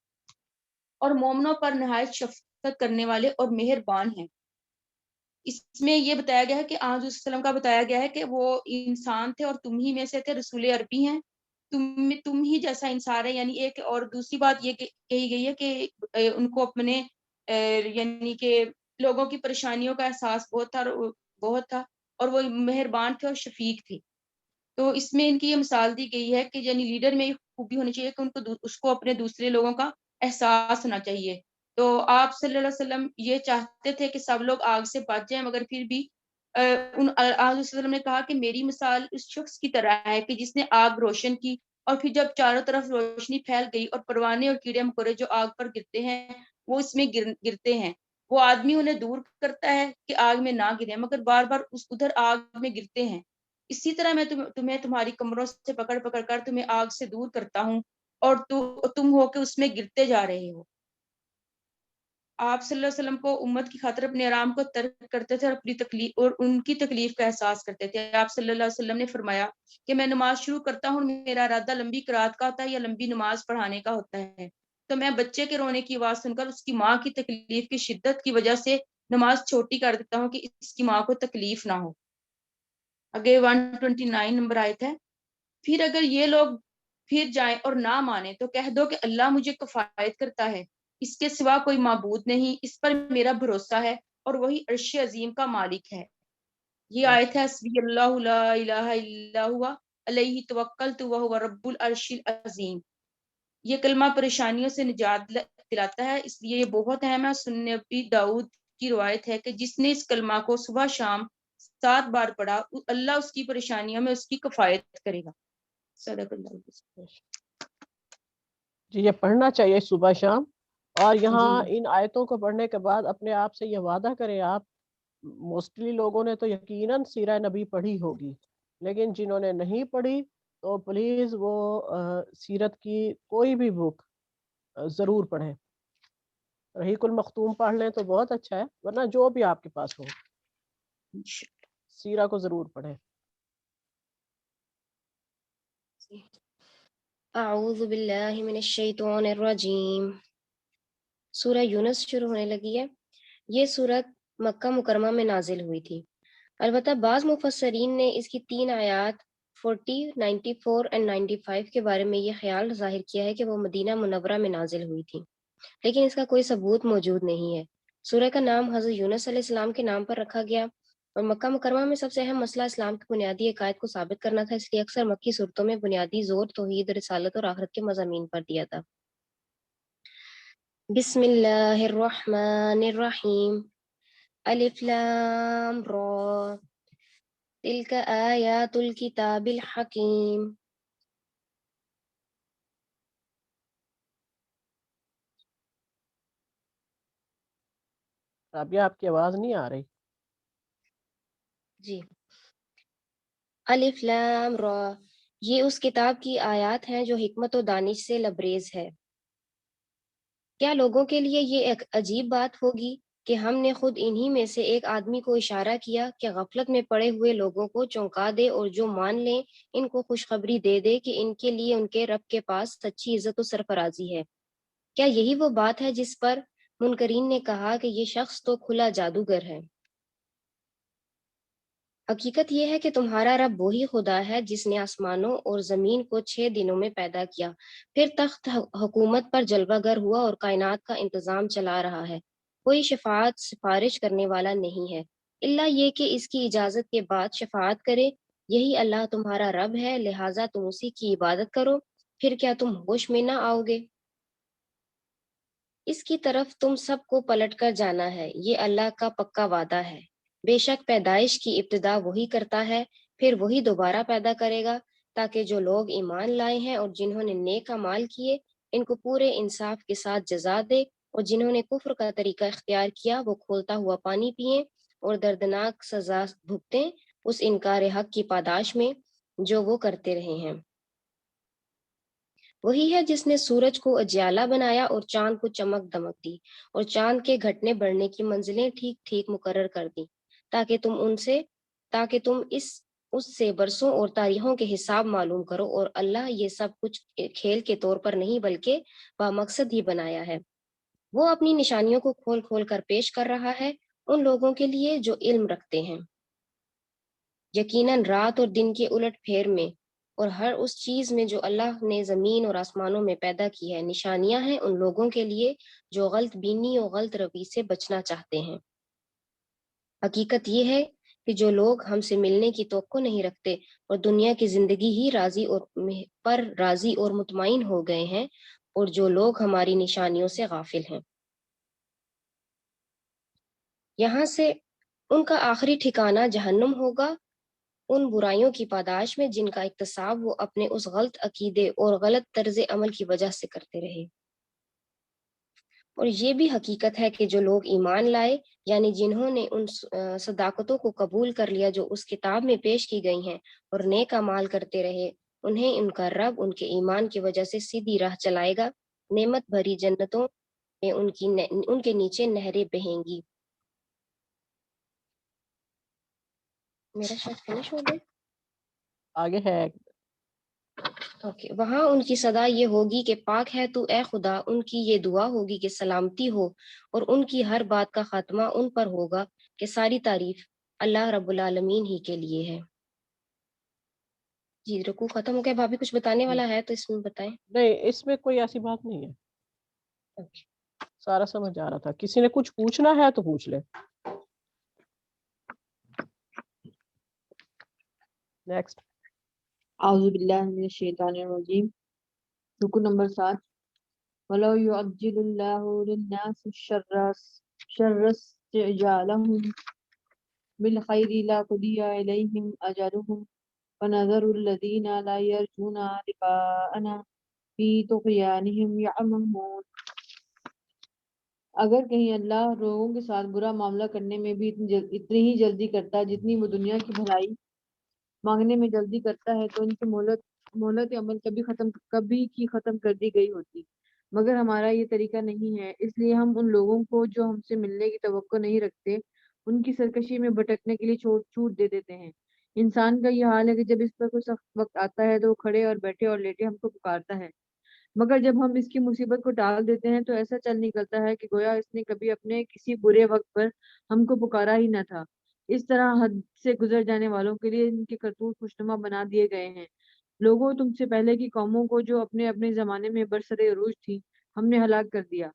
اور مومنوں پر نہایت شفقت کرنے والے اور مہربان ہیں۔ اس میں یہ بتایا گیا ہے کہ آج وسلم کا بتایا گیا ہے کہ وہ انسان تھے اور تم ہی میں سے تھے، رسول عربی ہیں، تم ہی جیسا انسان ہے، یعنی ایک اور دوسری بات یہ کہی گئی ہے کہ ان کو اپنے یعنی کہ لوگوں کی پریشانیوں کا احساس بہت تھا اور وہ مہربان تھے اور شفیق تھے۔ تو اس میں ان کی یہ مثال دی گئی ہے کہ یعنی لیڈر میں یہ خوبی ہونی چاہیے کہ ان کو اس کو اپنے دوسرے لوگوں کا احساس ہونا چاہیے۔ تو آپ صلی اللہ علیہ وسلم یہ چاہتے تھے کہ سب لوگ آگ سے بچ جائیں، مگر پھر بھی آج وسلم نے کہا کہ میری مثال اس شخص کی طرح ہے کہ جس نے آگ روشن کی، اور پھر جب چاروں طرف روشنی پھیل گئی اور پروانے اور کیڑے مکوڑے جو آگ پر گرتے ہیں وہ اس میں گرتے ہیں، وہ آدمی انہیں دور کرتا ہے کہ آگ میں نہ گرے، مگر بار بار ادھر آگ میں گرتے ہیں۔ اسی طرح میں تمہیں تمہاری کمروں سے پکڑ پکڑ کر تمہیں آگ سے دور کرتا ہوں، اور تم ہو کہ اس میں گرتے جا رہے ہو۔ آپ صلی اللہ علیہ وسلم کو امت کی خاطر اپنے آرام کو ترک کرتے تھے اور اپنی تکلیف اور ان کی تکلیف کا احساس کرتے تھے۔ آپ صلی اللہ علیہ وسلم نے فرمایا کہ میں نماز شروع کرتا ہوں، میرا ارادہ لمبی قرات کا ہوتا ہے یا لمبی نماز پڑھانے کا ہوتا ہے، تو میں بچے کے رونے کی آواز سن کر اس کی ماں کی تکلیف کی شدت کی وجہ سے نماز چھوٹی کر دیتا ہوں کہ اس کی ماں کو تکلیف نہ ہو۔ آگے 129 نمبر آیت ہے، پھر اگر یہ لوگ پھر جائیں اور نہ مانیں تو کہہ دو کہ اللہ مجھے کفایت کرتا ہے، اس کے سوا کوئی معبود نہیں، اس پر میرا بھروسہ ہے اور وہی عرش عظیم کا مالک ہے۔ یہ آیت ہے حسبی اللہ لا الہ الا ہوا علیہ توکلت وہو رب العرش العظیم۔ یہ کلمہ پریشانیوں سے نجات دلاتا ہے، اس لیے یہ بہت اہم ہے۔ سنن نبی داؤد کی روایت ہے کہ جس نے اس کلمہ کو صبح شام 7 بار پڑھا، اللہ اس کی پریشانیوں میں اس کی کفایت کرے گا۔ صدق اللہ العظیم۔ جی یہ پڑھنا چاہیے صبح شام، اور یہاں جی ان آیتوں کو پڑھنے کے بعد اپنے آپ سے یہ وعدہ کریں آپ، موسٹلی لوگوں نے تو یقیناً سیرہ نبی پڑھی ہوگی، لیکن جنہوں نے نہیں پڑھی تو پلیز وہ سیرت کی کوئی بھی بک ضرور پڑھیں۔ رحیق المختوم پڑھ لیں تو بہت اچھا ہے، ورنہ جو بھی آپ کے پاس ہو سیرہ کو ضرور پڑھیں۔ اعوذ باللہ من الشیطان الرجیم۔ سورہ یونس شروع ہونے لگی ہے۔ یہ سورت مکہ مکرمہ میں نازل ہوئی تھی، البتہ بعض مفسرین نے اس کی 3 آیات 40، 94 اور 95 کے بارے میں یہ خیال ظاہر کیا ہے کہ وہ مدینہ منورہ میں نازل ہوئی تھی، لیکن اس کا کوئی ثبوت موجود نہیں ہے۔ سورہ کا نام حضرت یونس علیہ السلام کے نام پر رکھا گیا، اور مکہ مکرمہ میں سب سے اہم مسئلہ اسلام کی بنیادی عقائد کو ثابت کرنا تھا، اس لیے اکثر مکی صورتوں میں بنیادی زور توحید، رسالت اور آخرت کے مضامین پر دیا تھا۔ بسم اللہ الرحمن الرحیم، الف لام را، تلک آیات الکتاب الحکیم۔ رابعہ آپ کی آواز نہیں آ رہی۔ جی، الف لام را، یہ اس کتاب کی آیات ہیں جو حکمت و دانش سے لبریز ہے۔ کیا لوگوں کے لیے یہ ایک عجیب بات ہوگی کہ ہم نے خود انہی میں سے ایک آدمی کو اشارہ کیا کہ غفلت میں پڑے ہوئے لوگوں کو چونکا دے، اور جو مان لیں ان کو خوشخبری دے دے کہ ان کے لیے ان کے رب کے پاس سچی عزت و سرفرازی ہے۔ کیا یہی وہ بات ہے جس پر منکرین نے کہا کہ یہ شخص تو کھلا جادوگر ہے؟ حقیقت یہ ہے کہ تمہارا رب وہی خدا ہے جس نے آسمانوں اور زمین کو 6 دنوں میں پیدا کیا، پھر تخت حکومت پر جلوہ گر ہوا اور کائنات کا انتظام چلا رہا ہے۔ کوئی شفاعت سفارش کرنے والا نہیں ہے الا یہ کہ اس کی اجازت کے بعد شفاعت کرے۔ یہی اللہ تمہارا رب ہے، لہٰذا تم اسی کی عبادت کرو، پھر کیا تم ہوش میں نہ آؤ گے؟ اس کی طرف تم سب کو پلٹ کر جانا ہے، یہ اللہ کا پکا وعدہ ہے۔ بے شک پیدائش کی ابتدا وہی کرتا ہے، پھر وہی دوبارہ پیدا کرے گا، تاکہ جو لوگ ایمان لائے ہیں اور جنہوں نے نیک اعمال کیے ان کو پورے انصاف کے ساتھ جزا دے، اور جنہوں نے کفر کا طریقہ اختیار کیا وہ کھولتا ہوا پانی پئیں اور دردناک سزا بھگتیں اس انکار حق کی پاداش میں جو وہ کرتے رہے ہیں۔ وہی ہے جس نے سورج کو اجالا بنایا اور چاند کو چمک دمک دی، اور چاند کے گھٹنے بڑھنے کی منزلیں ٹھیک ٹھیک مقرر کر دی، تاکہ تم اس سے برسوں اور تاریخوں کے حساب معلوم کرو، اور اللہ یہ سب کچھ کھیل کے طور پر نہیں بلکہ بامقصد ہی بنایا ہے۔ وہ اپنی نشانیوں کو کھول کھول کر پیش کر رہا ہے ان لوگوں کے لیے جو علم رکھتے ہیں۔ یقیناً رات اور دن کے الٹ پھیر میں اور ہر اس چیز میں جو اللہ نے زمین اور آسمانوں میں پیدا کی ہے نشانیاں ہیں ان لوگوں کے لیے جو غلط بینی اور غلط روی سے بچنا چاہتے ہیں۔ حقیقت یہ ہے کہ جو لوگ ہم سے ملنے کی توقع نہیں رکھتے اور دنیا کی زندگی ہی راضی اور مطمئن ہو گئے ہیں، اور جو لوگ ہماری نشانیوں سے غافل ہیں، یہاں سے ان کا آخری ٹھکانہ جہنم ہوگا، ان برائیوں کی پاداش میں جن کا اکتساب وہ اپنے اس غلط عقیدے اور غلط طرز عمل کی وجہ سے کرتے رہے۔ اور یہ بھی حقیقت ہے کہ جو لوگ ایمان لائے، یعنی جنہوں نے ان صداقتوں کو قبول کر لیا جو اس کتاب میں پیش کی گئی ہیں اور نیک اعمال کرتے رہے، انہیں ان کا رب ان کے ایمان کی وجہ سے سیدھی راہ چلائے گا، نعمت بھری جنتوں میں ان کے نیچے نہریں بہیں گی۔ میرا شاید فنش ہو گیا۔ آگے ہے وہاں ان کی صدا یہ ہوگی کہ پاک ہے تو اے خدا، ان کی یہ دعا ہوگی کہ سلامتی ہو، اور ان کی ہر بات کا خاتمہ ان پر ہوگا کہ ساری تعریف اللہ رب العالمین ہی کے لیے ہے۔ جی رکوع ختم ہو گیا، بھابھی کچھ بتانے والا ہے تو اس میں بتائیں۔ نہیں، اس میں کوئی ایسی بات نہیں ہے، اوکے۔ سارا سمجھ آ رہا تھا۔ کسی نے کچھ پوچھنا ہے تو پوچھ لے۔ نیکسٹ۔ اعوذ باللہ من الشیطان الرجیم، رکو نمبر 7۔ وَلَوْ يُعَجِّلُ اللَّهُ لِلنَّاسِ الشَّرَّ اسْتِعْجَالَهُم بِالْخَيْرِ لَقُضِيَ إِلَيْهِمْ أَجَلُهُمْ وَنَذَرُ الَّذِينَ لَا يَرْجُونَ لِقَاءَنَا فِي طُغْيَانِهِمْ يَعْمَهُونَ۔ اگر کہیں اللہ لوگوں کے ساتھ برا معاملہ کرنے میں بھی اتنی ہی جلدی کرتا جتنی وہ دنیا کی بھلائی مانگنے میں جلدی کرتا ہے تو ان کی مہلت عمل کبھی کی ختم کر دی گئی ہوتی، مگر ہمارا یہ طریقہ نہیں ہے، اس لیے ہم ان لوگوں کو جو ہم سے ملنے کی توقع نہیں رکھتے ان کی سرکشی میں بھٹکنے کے لیے چھوٹ دے دیتے ہیں۔ انسان کا یہ حال ہے کہ جب اس پر کوئی سخت وقت آتا ہے تو وہ کھڑے اور بیٹھے اور لیٹے ہم کو پکارتا ہے، مگر جب ہم اس کی مصیبت کو ٹال دیتے ہیں تو ایسا چل نکلتا ہے کہ گویا اس نے کبھی اپنے کسی برے وقت پر ہم کو پکارا ہی نہ تھا۔ اس طرح حد سے گزر جانے والوں کے لیے ان کے کرتوت خوشنما بنا دیے گئے ہیں۔ لوگوں، تم سے پہلے کی قوموں کو جو اپنے اپنے زمانے میں برسر عروج تھی ہم نے ہلاک کر دیا،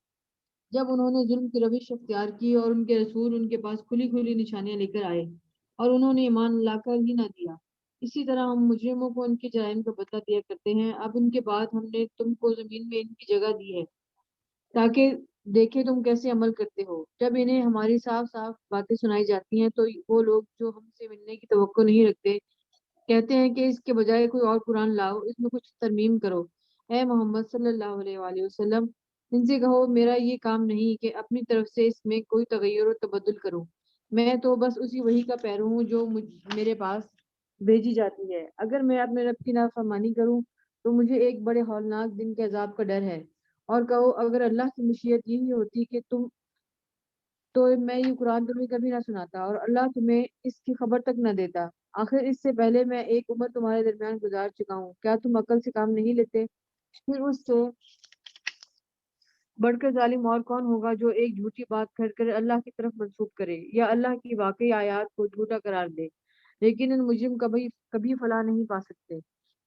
جب انہوں نے ظلم کی روش اختیار کی اور ان کے رسول ان کے پاس کھلی کھلی نشانیاں لے کر آئے اور انہوں نے ایمان لا کر ہی نہ دیا۔ اسی طرح ہم مجرموں کو ان کے جرائم کا بدلہ دیا کرتے ہیں۔ اب ان کے بعد ہم نے تم کو زمین میں ان کی جگہ دی ہے تاکہ دیکھے تم کیسے عمل کرتے ہو۔ جب انہیں ہماری صاف صاف باتیں سنائی جاتی ہیں تو وہ لوگ جو ہم سے ملنے کی توقع نہیں رکھتے کہتے ہیں کہ اس کے بجائے کوئی اور قرآن لاؤ، اس میں کچھ ترمیم کرو۔ اے محمد صلی اللہ علیہ وآلہ وسلم، ان سے کہو میرا یہ کام نہیں کہ اپنی طرف سے اس میں کوئی تغیر و تبدل کروں، میں تو بس اسی وحی کا پیرو ہوں جو میرے پاس بھیجی جاتی ہے۔ اگر میں اپنے رب کی نافرمانی کروں تو مجھے ایک بڑے ہولناک دن کے عذاب کا ڈر ہے، اور کہو اگر اللہ کی مشیت یہی ہوتی کہ تو میں یہ قرآن تمہیں کبھی نہ سناتا اور اللہ تمہیں اس کی خبر تک نہ دیتا۔ آخر اس سے پہلے میں ایک عمر تمہارے درمیان گزار چکا ہوں، کیا تم عقل سے کام نہیں لیتے؟ پھر اس سے بڑھ کر ظالم اور کون ہوگا جو ایک جھوٹی بات کر کر اللہ کی طرف منسوخ کرے یا اللہ کی واقعی آیات کو جھوٹا قرار دے، لیکن ان مجرم کبھی فلاح نہیں پا سکتے۔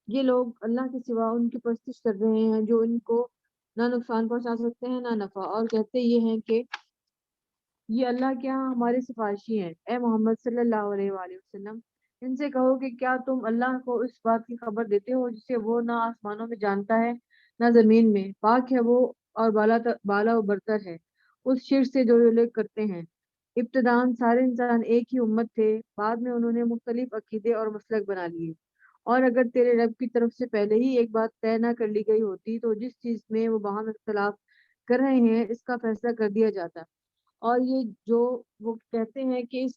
یہ لوگ اللہ کے سوا ان کی پرستش کر رہے ہیں جو ان کو نہ نقصان پہنچا سکتے ہیں نہ نفع، اور کہتے یہ ہیں کہ یہ اللہ کے ہاں ہمارے سفارشی ہیں۔ اے محمد صلی اللہ علیہ وآلہ وسلم، ان سے کہو کہ کیا تم اللہ کو اس بات کی خبر دیتے ہو جسے وہ نہ آسمانوں میں جانتا ہے نہ زمین میں، پاک ہے وہ اور بالا و برتر ہے اس شرک سے جو یہ لوگ کرتے ہیں۔ ابتداً سارے انسان ایک ہی امت تھے، بعد میں انہوں نے مختلف عقیدے اور مسلک بنا لیے اور اگر تیرے رب کی طرف سے پہلے ہی ایک بات طے نہ کر لی گئی ہوتی تو جس چیز میں وہ باہم اختلاف کر رہے ہیں اس کا فیصلہ کر دیا جاتا۔ اور یہ جو وہ کہتے ہیں کہ اس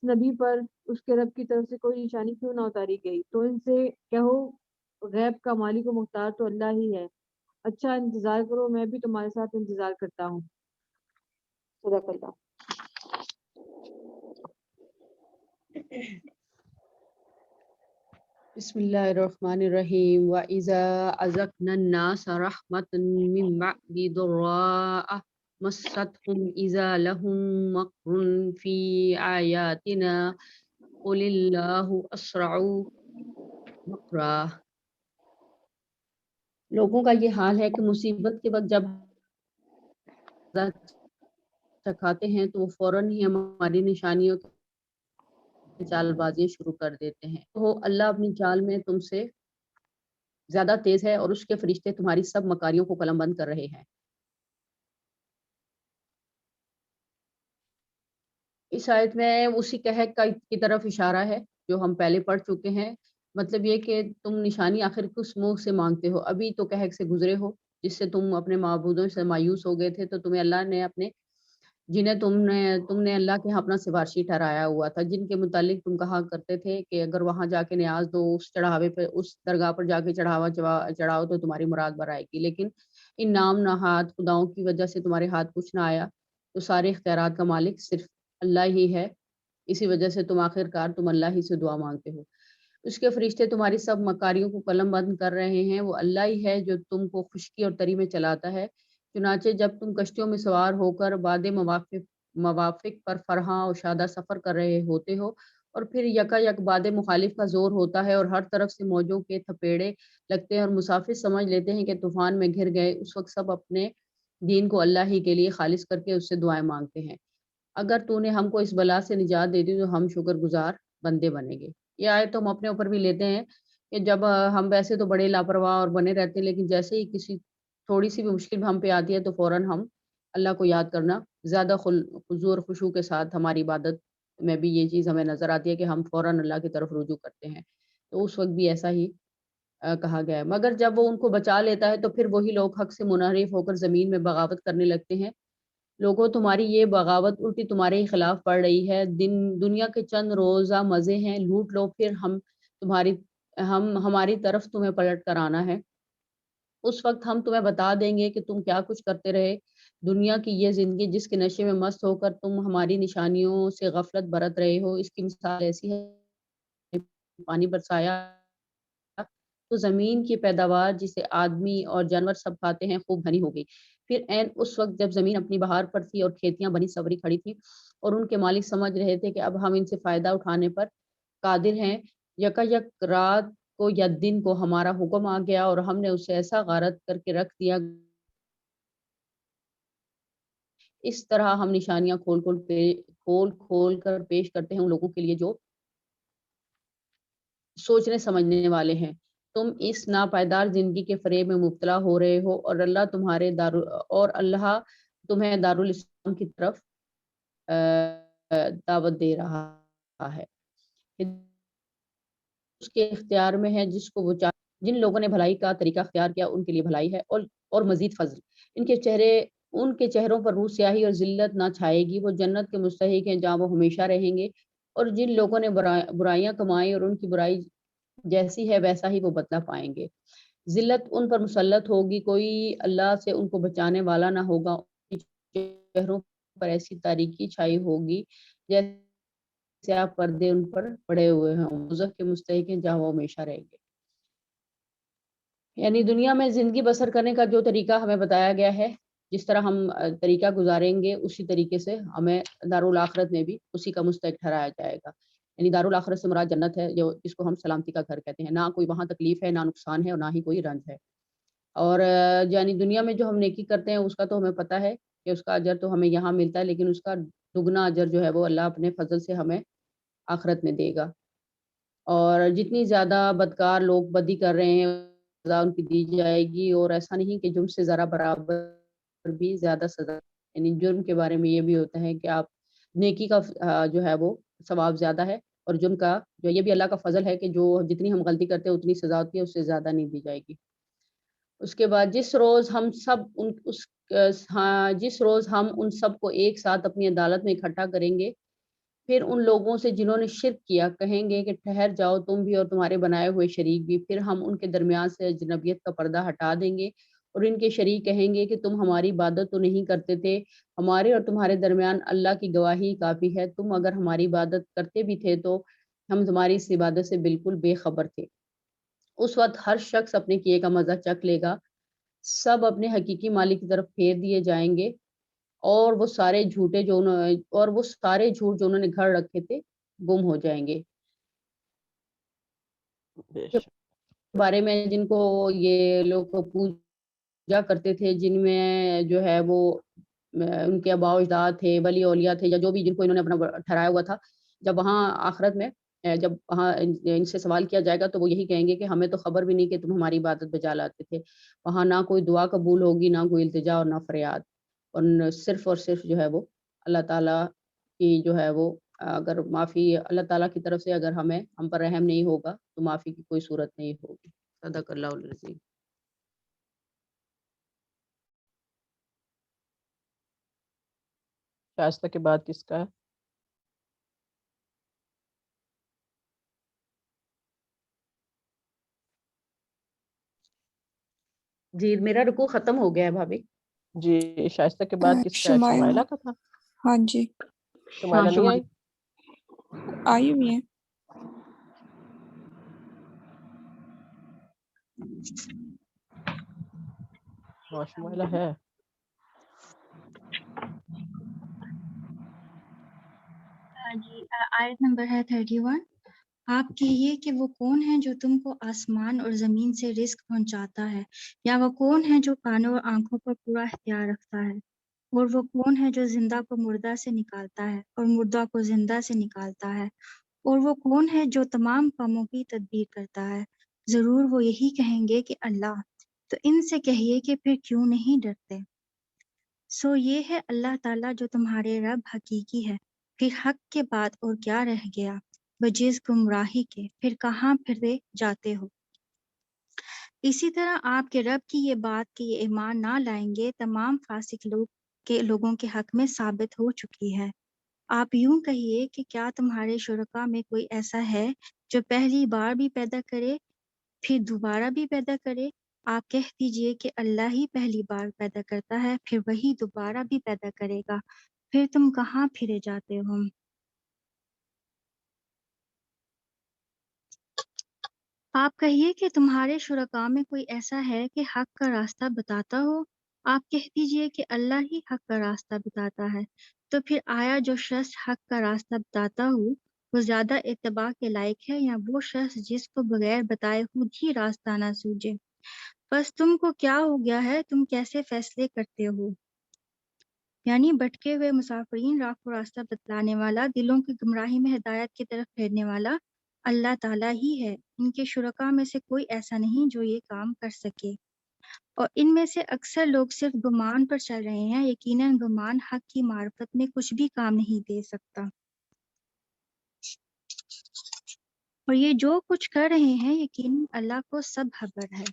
نبی پر اس کے رب کی طرف سے کوئی نشانی کیوں نہ اتاری گئی، تو ان سے کہو غیب کا مالک و مختار تو اللہ ہی ہے، اچھا انتظار کرو، میں بھی تمہارے ساتھ انتظار کرتا ہوں۔ صدق اللہ۔ بسم اللہ الرحمن الرحیم وَإِذَا أَذَقْنَا النَّاسَ رَحْمَةً مِّن بَعْدِ ضَرَّاءَ مَسَّتْهُمْ إِذَا لَهُم مَّكْرٌ فِي آيَاتِنَا قُلِ اللَّهُ أَسْرَعُ مَكْرًا۔ لوگوں کا یہ حال ہے کہ مصیبت کے وقت جب چکھاتے ہیں تو وہ فوراً ہی ہماری نشانیوں کی چال بازیاں شروع کر دیتے ہیں۔ تو اللہ اپنی چال میں تم سے زیادہ تیز ہے اور اس کے فرشتے تمہاری سب مکاریوں کو قلم بند کر رہے ہیں۔ اس آیت میں اسی کہف کی طرف اشارہ ہے جو ہم پہلے پڑھ چکے ہیں۔ مطلب یہ کہ تم نشانی آخر کس منہ سے مانگتے ہو، ابھی تو کہف سے گزرے ہو جس سے تم اپنے معبودوں سے مایوس ہو گئے تھے، تو تمہیں اللہ نے جنہیں تم نے اللہ کے ہاں اپنا سفارشی ٹھہرایا ہوا تھا، جن کے متعلق تم کہا کرتے تھے کہ اگر وہاں جا کے نیاز دو، اس چڑھاوے پہ، اس درگاہ پر جا کے چڑھاؤ تو تمہاری مراد بر آئے گی، لیکن ان نام نہاد خداؤں کی وجہ سے تمہارے ہاتھ کچھ نہ آیا، تو سارے اختیارات کا مالک صرف اللہ ہی ہے، اسی وجہ سے تم آخرکار اللہ ہی سے دعا مانگتے ہو۔ اس کے فرشتے تمہاری سب مکاریوں کو قلم بند کر رہے ہیں، وہ اللہ ہی ہے جو تم کو خشکی اور تری میں چلاتا ہے۔ چنانچہ جب تم کشتیوں میں سوار ہو کر بعد موافق پر فرحاں اور شادہ سفر کر رہے ہوتے ہو، اور پھر یکا یک باد مخالف کا زور ہوتا ہے اور ہر طرف سے موجوں کے تھپیڑے لگتے ہیں اور مسافر سمجھ لیتے ہیں کہ طوفان میں گھر گئے، اس وقت سب اپنے دین کو اللہ ہی کے لیے خالص کر کے اس سے دعائیں مانگتے ہیں۔ اگر تو نے ہم کو اس بلا سے نجات دے دی تو ہم شکر گزار بندے بنیں گے۔ یہ آیت تو ہم اپنے اوپر بھی لیتے ہیں کہ جب ہم ویسے تو بڑے لاپرواہ اور بنے رہتے ہیں، لیکن جیسے ہی کسی تھوڑی سی بھی مشکل ہم پہ آتی ہے تو فوراً ہم اللہ کو یاد کرنا زیادہ خضوع اور خشوع کے ساتھ، ہماری عبادت میں بھی یہ چیز ہمیں نظر آتی ہے کہ ہم فوراً اللہ کی طرف رجوع کرتے ہیں، تو اس وقت بھی ایسا ہی کہا گیا ہے۔ مگر جب وہ ان کو بچا لیتا ہے تو پھر وہی لوگ حق سے منحرف ہو کر زمین میں بغاوت کرنے لگتے ہیں۔ لوگوں تمہاری یہ بغاوت الٹی تمہارے ہی خلاف پڑ رہی ہے، دنیا کے چند روزہ مزے ہیں، لوٹ لو، پھر ہماری طرف تمہیں پلٹ کر آنا ہے۔ اس وقت ہم تمہیں بتا دیں گے کہ تم کیا کچھ کرتے رہے۔ دنیا کی یہ زندگی جس کے نشے میں مست ہو کر تم ہماری نشانیوں سے غفلت برت رہے ہو، اس کی مثال ایسی ہے، پانی برسایا تو زمین کی پیداوار جسے آدمی اور جانور سب کھاتے ہیں خوب گھنی ہو گئی۔ پھر عین اس وقت جب زمین اپنی بہار پر تھی اور کھیتیاں بنی سوری کھڑی تھی اور ان کے مالک سمجھ رہے تھے کہ اب ہم ان سے فائدہ اٹھانے پر قادر ہیں، یکا یک رات کو یا دن کو ہمارا حکم آ گیا اور ہم نے اسے ایسا غارت کر کے رکھ دیا۔ اس طرح ہم نشانیاں کھول کھول کر پیش کرتے ہیں ان لوگوں کے لیے جو سوچنے سمجھنے والے ہیں۔ تم اس ناپائیدار زندگی کے فریب میں مبتلا ہو رہے ہو اور اللہ تمہیں دارالاسلام کی طرف دعوت دے رہا ہے۔ اس کے اختیار میں ہے جس کو وہ چاہے۔ جن لوگوں نے بھلائی کا طریقہ اختیار کیا ان کے لیے بھلائی ہے اور مزید فضل۔ ان کے چہروں پر روح سیاہی اور ذلت نہ چھائے گی، وہ جنت کے مستحق ہیں جہاں وہ ہمیشہ رہیں گے۔ اور جن لوگوں نے برائیاں کمائی اور ان کی برائی جیسی ہے ویسا ہی وہ بدلہ پائیں گے۔ ذلت ان پر مسلط ہوگی، کوئی اللہ سے ان کو بچانے والا نہ ہوگا، ان کے چہروں پر ایسی تاریکی چھائی ہوگی جیسے آپ پردے ان پر پڑے ہوئے ہیں، دوزخ کے مستحق ہیں جہاں وہ ہمیشہ رہیں گے۔ یعنی دنیا میں زندگی بسر کرنے کا جو طریقہ ہمیں بتایا گیا ہے، جس طرح ہم طریقہ گزاریں گے اسی طریقے سے ہمیں دارالآخرت میں بھی اسی کا مستحق ٹھہرایا جائے گا۔ یعنی دارالآخرت سے مراد جنت ہے، جس کو ہم سلامتی کا گھر کہتے ہیں، نہ کوئی وہاں تکلیف ہے، نہ نقصان ہے اور نہ ہی کوئی رنج ہے۔ اور یعنی دنیا میں جو ہم نیکی کرتے ہیں اس کا تو ہمیں پتہ ہے کہ اس کا اجر تو ہمیں یہاں ملتا ہے، لیکن اس کا دگنا اجر جو ہے وہ اللہ اپنے فضل سے ہمیں آخرت میں دے گا۔ اور جتنی زیادہ بدکار لوگ بدی کر رہے ہیں سزا ان کی دی جائے گی، اور ایسا نہیں کہ جرم سے ذرا برابر بھی زیادہ سزا، یعنی جرم کے بارے میں یہ بھی ہوتا ہے کہ آپ نیکی کا جو ہے وہ ثواب زیادہ ہے اور جن کا جو یہ بھی اللہ کا فضل ہے کہ جو جتنی ہم غلطی کرتے ہیں اتنی سزا ہوتی ہے، اس سے زیادہ نہیں دی جائے گی۔ اس کے بعد جس روز ہم ان سب کو ایک ساتھ اپنی عدالت میں اکٹھا کریں گے، پھر ان لوگوں سے جنہوں نے شرک کیا کہیں گے کہ ٹھہر جاؤ تم بھی اور تمہارے بنائے ہوئے شریک بھی، پھر ہم ان کے درمیان سے اجنبیت کا پردہ ہٹا دیں گے اور ان کے شریک کہیں گے کہ تم ہماری عبادت تو نہیں کرتے تھے، ہمارے اور تمہارے درمیان اللہ کی گواہی کافی ہے، تم اگر ہماری عبادت کرتے بھی تھے تو ہم تمہاری اس عبادت سے بالکل بے خبر تھے۔ اس وقت ہر شخص اپنے کیے کا مزہ چکھ لے گا، سب اپنے حقیقی مالک کی طرف پھیر دیے جائیں گے اور وہ سارے جھوٹ جو انہوں نے گھڑ رکھے تھے گم ہو جائیں گے۔ بے کے شک۔ بارے میں جن کو یہ لوگ پوجا کرتے تھے، جن میں جو ہے وہ ان کے آباء و اجداد تھے، ولی اولیاء تھے، یا جو بھی جن کو انہوں نے اپنا ٹھہرایا ہوا تھا، جب وہاں آخرت میں جب وہاں ان سے سوال کیا جائے گا تو وہ یہی کہیں گے کہ ہمیں تو خبر بھی نہیں کہ تم ہماری عبادت بجا لاتے تھے۔ وہاں نہ کوئی دعا قبول ہوگی، نہ کوئی التجا اور نہ فریاد، اور صرف جو ہے وہ اللہ تعالیٰ کی جو ہے وہ اگر معافی اللہ تعالیٰ کی طرف سے اگر ہم پر رحم نہیں ہوگا تو معافی کی کوئی صورت نہیں ہوگی۔ صدق اللہ العظیم۔ شائستہ کے بعد کس کا ہے؟ جی میرا رکوع ختم ہو گیا ہے بھابھی۔ جی شائستہ کے بعد کس کا ہے؟ شمائلہ۔ شمائلہ کا تھا؟ ہاں جی شمائلہ نہیں آئی؟ آئی ہوئی ہیں۔ ہاں شمائلہ ہے۔ جی آیت نمبر ہے 31۔ آپ کہیے کہ وہ کون ہے جو تم کو آسمان اور زمین سے رزق پہنچاتا ہے، یا وہ کون ہے جو کانوں اور آنکھوں پر پورا اختیار رکھتا ہے، اور وہ کون ہے جو زندہ کو مردہ سے نکالتا ہے اور مردہ کو زندہ سے نکالتا ہے، اور وہ کون ہے جو تمام کاموں کی تدبیر کرتا ہے۔ ضرور وہ یہی کہیں گے کہ اللہ، تو ان سے کہیے کہ پھر کیوں نہیں ڈرتے۔ سو یہ ہے اللہ تعالیٰ جو تمہارے رب حقیقی ہے، پھر حق کے بعد اور کیا رہ گیا بجز گمراہی کے، پھر کہاں پھرے جاتے ہو۔ اسی طرح آپ کے رب کی یہ بات کہ یہ ایمان نہ لائیں گے تمام فاسق لوگوں کے حق میں ثابت ہو چکی ہے۔ آپ یوں کہیے کہ کیا تمہارے شرکا میں کوئی ایسا ہے جو پہلی بار بھی پیدا کرے پھر دوبارہ بھی پیدا کرے؟ آپ کہہ دیجئے کہ اللہ ہی پہلی بار پیدا کرتا ہے، پھر وہی دوبارہ بھی پیدا کرے گا، پھر تم کہاں پھرے جاتے ہو۔ آپ کہیے کہ تمہارے شرکاء میں کوئی ایسا ہے کہ حق کا راستہ بتاتا ہو؟ آپ کہہ دیجئے کہ اللہ ہی حق کا راستہ بتاتا ہے، تو پھر آیا جو شخص حق کا راستہ بتاتا ہو وہ زیادہ اتباع کے لائق ہے، یا وہ شخص جس کو بغیر بتائے خود ہی راستہ نہ سوجے؟ بس تم کو کیا ہو گیا ہے، تم کیسے فیصلے کرتے ہو؟ یعنی بھٹکے ہوئے مسافرین راہ کو راستہ بتلانے والا، دلوں کی گمراہی میں ہدایت کی طرف پھیرنے والا اللہ تعالیٰ ہی ہے۔ ان کے شرکاء میں سے کوئی ایسا نہیں جو یہ کام کر سکے، اور ان میں سے اکثر لوگ صرف گمان پر چل رہے ہیں۔ یقیناً گمان حق کی معرفت میں کچھ بھی کام نہیں دے سکتا، اور یہ جو کچھ کر رہے ہیں یقیناً اللہ کو سب خبر ہے۔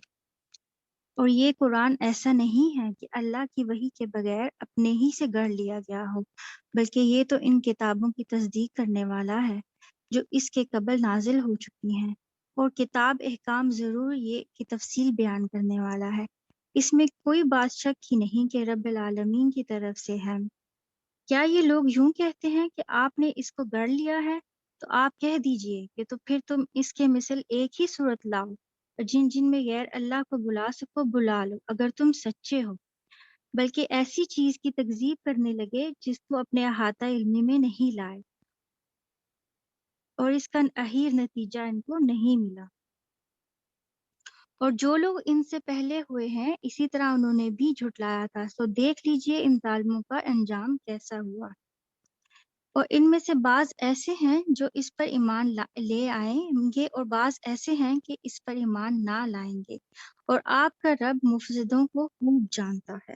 اور یہ قرآن ایسا نہیں ہے کہ اللہ کی وحی کے بغیر اپنے ہی سے گڑھ لیا گیا ہو، بلکہ یہ تو ان کتابوں کی تصدیق کرنے والا ہے جو اس کے قبل نازل ہو چکی ہیں، اور کتاب احکام ضرور یہ کی تفصیل بیان کرنے والا ہے۔ اس میں کوئی بات شک ہی نہیں کہ رب العالمین کی طرف سے ہے۔ کیا یہ لوگ یوں کہتے ہیں کہ آپ نے اس کو گڑھ لیا ہے؟ تو آپ کہہ دیجئے کہ تو پھر تم اس کے مثل ایک ہی صورت لاؤ، اور جن جن میں غیر اللہ کو بلا سکو بلا لو اگر تم سچے ہو، بلکہ ایسی چیز کی تکذیب کرنے لگے جس کو اپنے احاطہ علمی میں نہیں لائے، اور اس کا اخیر نتیجہ ان کو نہیں ملا۔ اور جو لوگ ان سے پہلے ہوئے ہیں اسی طرح انہوں نے بھی جھٹلایا تھا، سو دیکھ لیجئے ان ظالموں کا انجام کیسا ہوا۔ اور ان میں سے بعض ایسے ہیں جو اس پر ایمان لے آئیں گے، اور بعض ایسے ہیں کہ اس پر ایمان نہ لائیں گے، اور آپ کا رب مفسدوں کو خوب جانتا ہے۔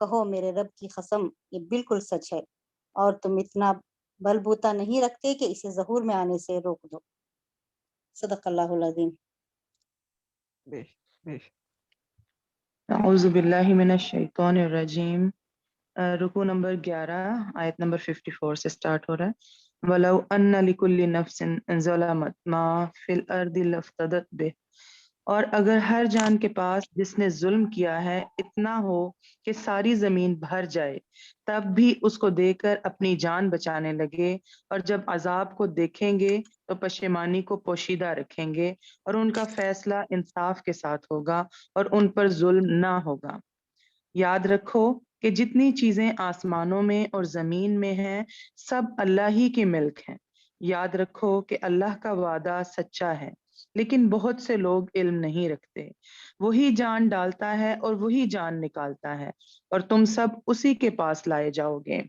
کہو میرے رب کی قسم یہ بالکل سچ ہے اور تم اتنا بل بوتا نہیں رکھتے کہ اسے ظہور میں آنے سے روک دو۔ صدق اللہ العظیم۔ بیش اعوذ باللہ من الشیطان الرجیم۔ رکو نمبر 11 آیت نمبر 54 سے سٹارٹ ہو رہا ہے۔ وَلَوْ أَنَّ لِكُلِّ نَفْسٍ ظَلَمَتْ مَا فِي الْأَرْضِ لَافْتَدَتْ بِهِ، اور اگر ہر جان کے پاس جس نے ظلم کیا ہے اتنا ہو کہ ساری زمین بھر جائے، تب بھی اس کو دے کر اپنی جان بچانے لگے، اور جب عذاب کو دیکھیں گے تو پشیمانی کو پوشیدہ رکھیں گے، اور ان کا فیصلہ انصاف کے ساتھ ہوگا اور ان پر ظلم نہ ہوگا۔ یاد رکھو کہ جتنی چیزیں آسمانوں میں اور زمین میں ہیں سب اللہ ہی کے ملک ہیں۔ یاد رکھو کہ اللہ کا وعدہ سچا ہے، لیکن بہت سے لوگ علم نہیں رکھتے۔ وہی جان ڈالتا ہے اور وہی جان نکالتا ہے، اور تم سب اسی کے پاس لائے جاؤ گے۔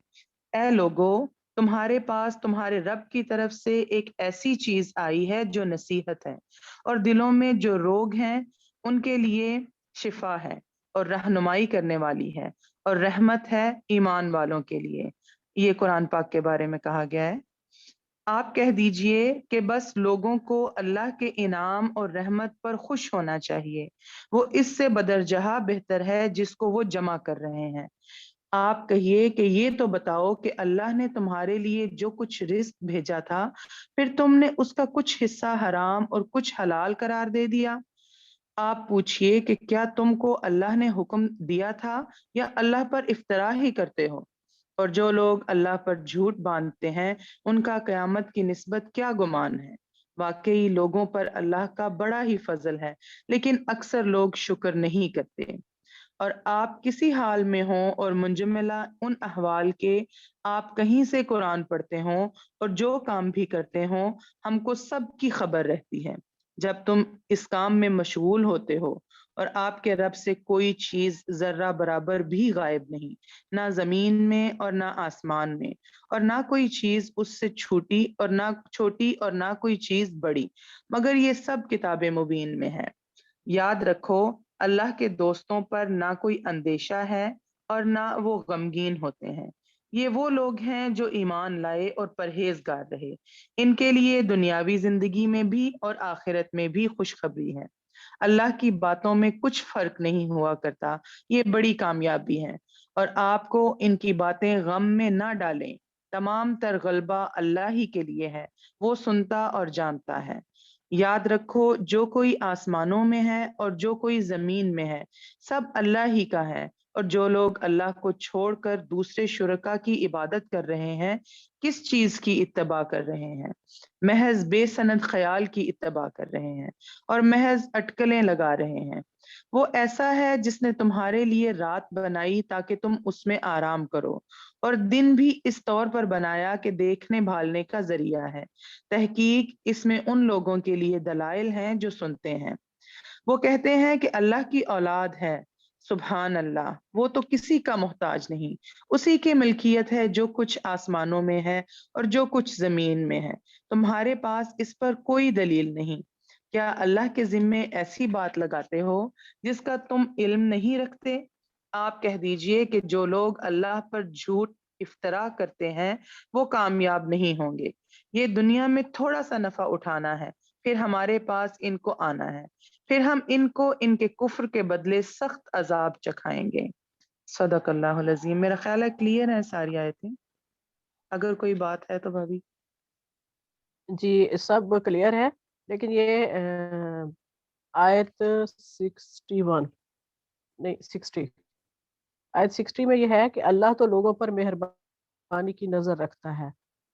اے لوگو، تمہارے پاس تمہارے رب کی طرف سے ایک ایسی چیز آئی ہے جو نصیحت ہے، اور دلوں میں جو روگ ہیں ان کے لیے شفا ہے، اور رہنمائی کرنے والی ہے، اور رحمت ہے ایمان والوں کے لیے۔ یہ قرآن پاک کے بارے میں کہا گیا ہے۔ آپ کہہ دیجئے کہ بس لوگوں کو اللہ کے انعام اور رحمت پر خوش ہونا چاہیے، وہ اس سے بدرجہ بہتر ہے جس کو وہ جمع کر رہے ہیں۔ آپ کہیے کہ یہ تو بتاؤ کہ اللہ نے تمہارے لیے جو کچھ رزق بھیجا تھا، پھر تم نے اس کا کچھ حصہ حرام اور کچھ حلال قرار دے دیا۔ آپ پوچھئے کہ کیا تم کو اللہ نے حکم دیا تھا یا اللہ پر افطرا ہی کرتے ہو؟ اور جو لوگ اللہ پر جھوٹ باندھتے ہیں ان کا قیامت کی نسبت کیا گمان ہے۔ واقعی لوگوں پر اللہ کا بڑا ہی فضل ہے، لیکن اکثر لوگ شکر نہیں کرتے۔ اور آپ کسی حال میں ہوں اور منجملہ ان احوال کے آپ کہیں سے قرآن پڑھتے ہوں اور جو کام بھی کرتے ہوں، ہم کو سب کی خبر رہتی ہے۔ جب تم اس کام میں مشغول ہوتے ہو، اور آپ کے رب سے کوئی چیز ذرہ برابر بھی غائب نہیں، نہ زمین میں اور نہ آسمان میں، اور نہ کوئی چیز اس سے چھوٹی اور نہ کوئی چیز بڑی، مگر یہ سب کتاب مبین میں ہے۔ یاد رکھو اللہ کے دوستوں پر نہ کوئی اندیشہ ہے اور نہ وہ غمگین ہوتے ہیں۔ یہ وہ لوگ ہیں جو ایمان لائے اور پرہیزگار رہے، ان کے لیے دنیاوی زندگی میں بھی اور آخرت میں بھی خوشخبری ہے۔ اللہ کی باتوں میں کچھ فرق نہیں ہوا کرتا، یہ بڑی کامیابی ہے، اور آپ کو ان کی باتیں غم میں نہ ڈالیں۔ تمام تر غلبہ اللہ ہی کے لیے ہے، وہ سنتا اور جانتا ہے۔ یاد رکھو جو کوئی آسمانوں میں ہے اور جو کوئی زمین میں ہے سب اللہ ہی کا ہے، اور جو لوگ اللہ کو چھوڑ کر دوسرے شرکا کی عبادت کر رہے ہیں کس چیز کی اتباع کر رہے ہیں؟ محض بے سند خیال کی اتباع کر رہے ہیں اور محض اٹکلیں لگا رہے ہیں۔ وہ ایسا ہے جس نے تمہارے لیے رات بنائی تاکہ تم اس میں آرام کرو، اور دن بھی اس طور پر بنایا کہ دیکھنے بھالنے کا ذریعہ ہے۔ تحقیق اس میں ان لوگوں کے لیے دلائل ہیں جو سنتے ہیں۔ وہ کہتے ہیں کہ اللہ کی اولاد ہے، سبحان اللہ، وہ تو کسی کا محتاج نہیں، اسی کی ملکیت ہے جو کچھ آسمانوں میں ہے اور جو کچھ زمین میں ہے، تمہارے پاس اس پر کوئی دلیل نہیں۔ کیا اللہ کے ذمے ایسی بات لگاتے ہو جس کا تم علم نہیں رکھتے؟ آپ کہہ دیجئے کہ جو لوگ اللہ پر جھوٹ افطرا کرتے ہیں وہ کامیاب نہیں ہوں گے۔ یہ دنیا میں تھوڑا سا نفع اٹھانا ہے، پھر ہمارے پاس ان کو آنا ہے، پھر ہم ان کو ان کے کفر کے بدلے سخت عذاب چکھائیں گے۔ صدق اللہ العظیم۔ میرا خیال ہے کلیئر ہے ساری آیتیں، اگر کوئی بات ہے تو بھابھی۔ جی سب کلیئر ہے، لیکن یہ آیت 61 نہیں 60 آیت 60 میں یہ ہے کہ اللہ تو لوگوں پر مہربانی کی نظر رکھتا ہے،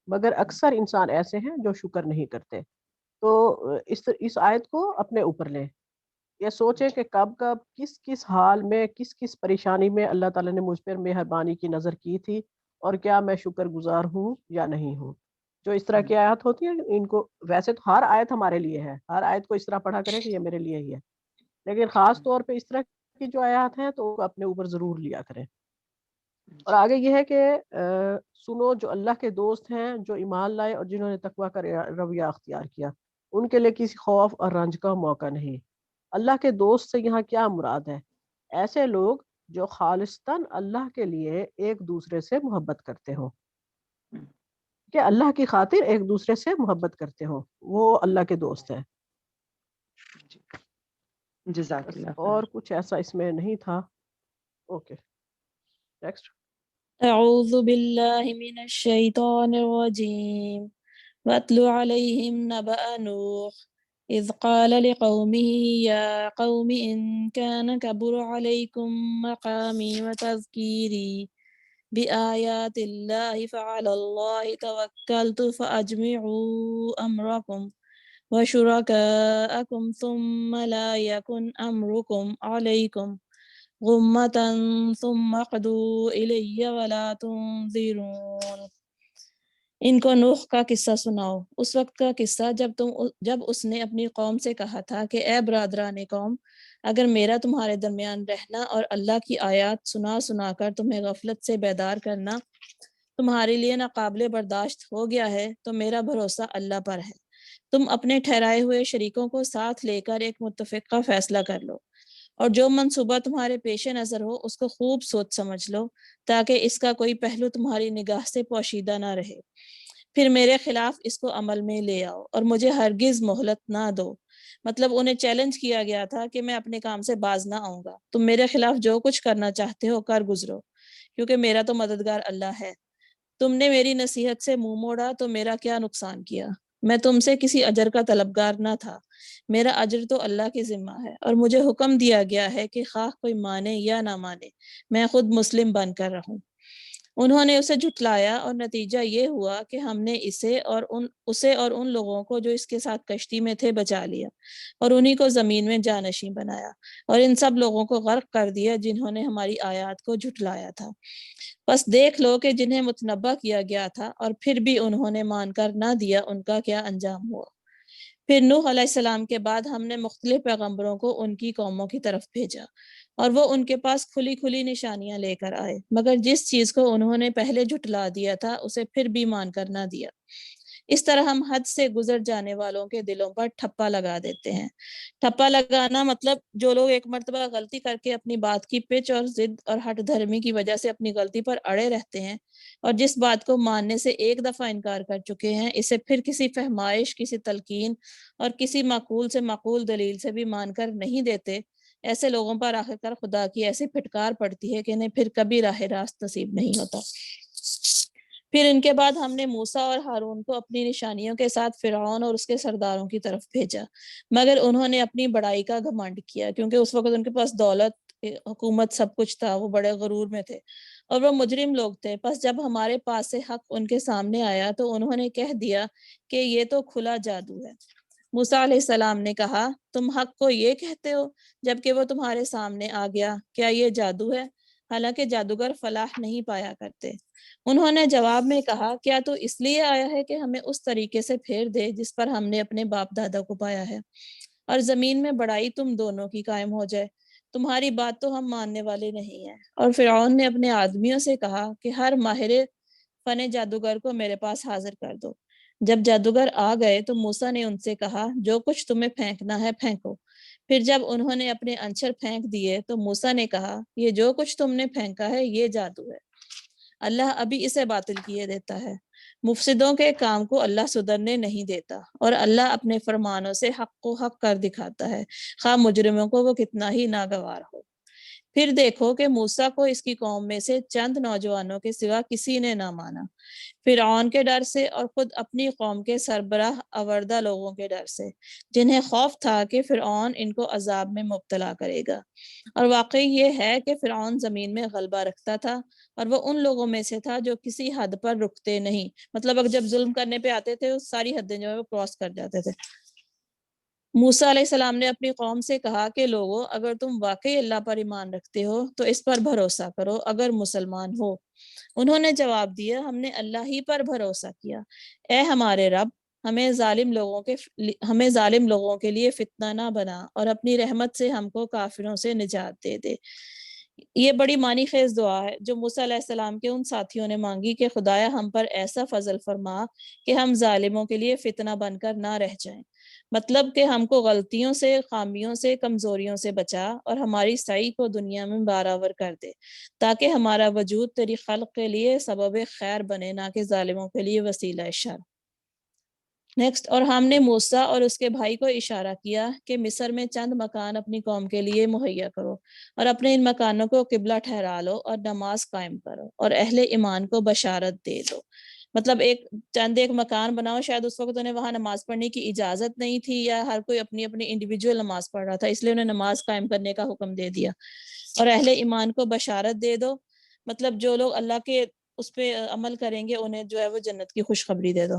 مگر اکثر انسان ایسے ہیں جو شکر نہیں کرتے۔ تو اس آیت کو اپنے اوپر لیں، یہ سوچیں کہ کب کب کس کس حال میں کس کس پریشانی میں اللہ تعالیٰ نے مجھ پر مہربانی کی نظر کی تھی، اور کیا میں شکر گزار ہوں یا نہیں ہوں۔ جو اس طرح کی آیت ہوتی ہے ان کو، ویسے تو ہر آیت ہمارے لیے ہے، ہر آیت کو اس طرح پڑھا کریں کہ یہ میرے لیے ہی ہے، لیکن خاص طور پہ اس طرح کی جو آیات ہیں تو اپنے اوپر ضرور لیا کریں۔ اور آگے یہ ہے کہ سنو جو اللہ کے دوست ہیں، جو ایمان لائے اور جنہوں نے تقویٰ کا رویہ اختیار کیا، ان کے لیے کسی خوف اور رنج کا موقع نہیں۔ اللہ کے دوست سے یہاں کیا مراد ہے؟ ایسے لوگ جو خالصتاً اللہ کے لیے ایک دوسرے سے محبت کرتے ہوں، کہ اللہ کی خاطر ایک دوسرے سے محبت کرتے ہوں، وہ اللہ کے دوست ہیں۔ جزاک بس اللہ اور خیر۔ کچھ ایسا اس میں نہیں تھا۔ Okay next. أعوذ بالله من الشيطان الرجيم واتل عليهم نبأ نوح إذ قال لقومه يا قوم إن كان كبر عليكم مقامي وتذكيري بآيات الله فعلى الله توكلت فأجمعوا أمركم وشركاءكم ثم لا يكن أمركم عليكم غمة ثم اقضوا إلي ولا تنظرون۔ ان کو نوح کا قصہ سناؤ، اس وقت کا قصہ جب اس نے اپنی قوم سے کہا تھا کہ اے برادران قوم، اگر میرا تمہارے درمیان رہنا اور اللہ کی آیات سنا سنا کر تمہیں غفلت سے بیدار کرنا تمہارے لیے ناقابل برداشت ہو گیا ہے تو میرا بھروسہ اللہ پر ہے۔ تم اپنے ٹھہرائے ہوئے شریکوں کو ساتھ لے کر ایک متفقہ فیصلہ کر لو، اور جو منصوبہ تمہارے پیش نظر ہو اس کو خوب سوچ سمجھ لو تاکہ اس کا کوئی پہلو تمہاری نگاہ سے پوشیدہ نہ رہے۔ پھر میرے خلاف اس کو عمل میں لے آؤ اور مجھے ہرگز مہلت نہ دو۔ مطلب انہیں چیلنج کیا گیا تھا کہ میں اپنے کام سے باز نہ آؤں گا، تم میرے خلاف جو کچھ کرنا چاہتے ہو کر گزرو، کیونکہ میرا تو مددگار اللہ ہے۔ تم نے میری نصیحت سے منہ موڑا تو میرا کیا نقصان کیا؟ میں تم سے کسی اجر کا طلبگار نہ تھا، میرا اجر تو اللہ کے ذمہ ہے، اور مجھے حکم دیا گیا ہے کہ خواہ کوئی مانے یا نہ مانے میں خود مسلم بن کر رہوں۔ انہوں نے اسے جھٹلایا اور نتیجہ یہ ہوا کہ ہم نے اسے اور ان لوگوں کو جو اس کے ساتھ کشتی میں تھے بچا لیا، اور انہی کو زمین میں جانشین بنایا، اور ان سب لوگوں کو غرق کر دیا جنہوں نے ہماری آیات کو جھٹلایا تھا۔ بس دیکھ لو کہ جنہیں متنبہ کیا گیا تھا اور پھر بھی انہوں نے مان کر نہ دیا، ان کا کیا انجام ہوا۔ پھر نوح علیہ السلام کے بعد ہم نے مختلف پیغمبروں کو ان کی قوموں کی طرف بھیجا، اور وہ ان کے پاس کھلی کھلی نشانیاں لے کر آئے، مگر جس چیز کو انہوں نے پہلے جھٹلا دیا تھا اسے پھر بھی مان کر نہ دیا۔ اس طرح ہم حد سے گزر جانے والوں کے دلوں پر ٹھپا لگا دیتے ہیں۔ ٹھپا لگانا مطلب جو لوگ ایک مرتبہ غلطی کر کے اپنی بات کی پچ اور ضد اور ہٹ دھرمی کی وجہ سے اپنی غلطی پر اڑے رہتے ہیں، اور جس بات کو ماننے سے ایک دفعہ انکار کر چکے ہیں، اسے پھر کسی فہمائش، کسی تلقین اور کسی معقول سے معقول دلیل سے بھی مان کر نہیں دیتے، ایسے لوگوں پر آخر کار خدا کی ایسی پھٹکار پڑتی ہے کہ انہیں پھر کبھی راہ راست نصیب نہیں ہوتا۔ پھر ان کے بعد ہم نے موسیٰ اور ہارون کو اپنی نشانیوں کے ساتھ فرعون اور اس کے سرداروں کی طرف بھیجا، مگر انہوں نے اپنی بڑائی کا گھمنڈ کیا، کیونکہ اس وقت ان کے پاس دولت، حکومت، سب کچھ تھا، وہ بڑے غرور میں تھے اور وہ مجرم لوگ تھے۔ پس جب ہمارے پاس سے حق ان کے سامنے آیا تو انہوں نے کہہ دیا کہ یہ تو کھلا جادو ہے۔ موسیٰ علیہ السلام نے کہا، تم حق کو یہ کہتے ہو جبکہ وہ تمہارے سامنے آ گیا، کیا یہ جادو ہے؟ حالانکہ جادوگر فلاح نہیں پایا کرتے۔ انہوں نے جواب میں کہا، کیا تو اس لیے آیا ہے کہ ہمیں اس طریقے سے پھیر دے جس پر ہم نے اپنے باپ دادا کو پایا ہے، اور زمین میں بڑائی تم دونوں کی قائم ہو جائے؟ تمہاری بات تو ہم ماننے والے نہیں ہیں۔ اور فرعون نے اپنے آدمیوں سے کہا کہ ہر ماہر فن جادوگر کو میرے پاس حاضر کر دو۔ جب جادوگر آ گئے تو موسیٰ نے ان سے کہا، جو کچھ تمہیں پھینکنا ہے پھینکو۔ پھر جب انہوں نے اپنے انچر پھینک دیے تو موسیٰ نے کہا، یہ جو کچھ تم نے پھینکا ہے یہ جادو ہے، اللہ ابھی اسے باطل کیے دیتا ہے۔ مفسدوں کے کام کو اللہ سدھرنے نہیں دیتا، اور اللہ اپنے فرمانوں سے حق کو حق کر دکھاتا ہے، خواہ مجرموں کو وہ کتنا ہی ناگوار ہو۔ پھر دیکھو کہ موسیٰ کو اس کی قوم میں سے چند نوجوانوں کے سوا کسی نے نہ مانا، فرعون کے ڈر سے اور خود اپنی قوم کے سربراہ آوردہ لوگوں کے ڈر سے، جنہیں خوف تھا کہ فرعون ان کو عذاب میں مبتلا کرے گا۔ اور واقعی یہ ہے کہ فرعون زمین میں غلبہ رکھتا تھا، اور وہ ان لوگوں میں سے تھا جو کسی حد پر رکتے نہیں، مطلب اگر جب ظلم کرنے پہ آتے تھے اس ساری حدیں جو ہے وہ کراس کر جاتے تھے۔ موسیٰ علیہ السلام نے اپنی قوم سے کہا کہ لوگو، اگر تم واقعی اللہ پر ایمان رکھتے ہو تو اس پر بھروسہ کرو اگر مسلمان ہو۔ انہوں نے جواب دیا، ہم نے اللہ ہی پر بھروسہ کیا۔ اے ہمارے رب، ہمیں ظالم لوگوں کے لیے فتنہ نہ بنا، اور اپنی رحمت سے ہم کو کافروں سے نجات دے دے۔ یہ بڑی معنی خیز دعا ہے جو موسیٰ علیہ السلام کے ان ساتھیوں نے مانگی کہ خدایا ہم پر ایسا فضل فرما کہ ہم ظالموں کے لیے فتنہ بن کر نہ رہ جائیں۔ مطلب کہ ہم کو غلطیوں سے، خامیوں سے، کمزوریوں سے بچا اور ہماری سعی کو دنیا میں بارآور کر دے، تاکہ ہمارا وجود تیری خلق کے لیے سبب خیر بنے، نہ کہ ظالموں کے لیے وسیلہ شر۔ نیکسٹ، اور ہم نے موسیٰ اور اس کے بھائی کو اشارہ کیا کہ مصر میں چند مکان اپنی قوم کے لیے مہیا کرو اور اپنے ان مکانوں کو قبلہ ٹھہرا لو اور نماز قائم کرو اور اہل ایمان کو بشارت دے دو۔ مطلب ایک مکان بناؤ، شاید اس وقت انہیں وہاں نماز پڑھنے کی اجازت نہیں تھی، یا ہر کوئی اپنی اپنی انڈیویجول نماز پڑھ رہا تھا، اس لیے انہیں نماز قائم کرنے کا حکم دے دیا۔ اور اہل ایمان کو بشارت دے دو، مطلب جو لوگ اللہ کے اس پہ عمل کریں گے انہیں جو ہے وہ جنت کی خوشخبری دے دو۔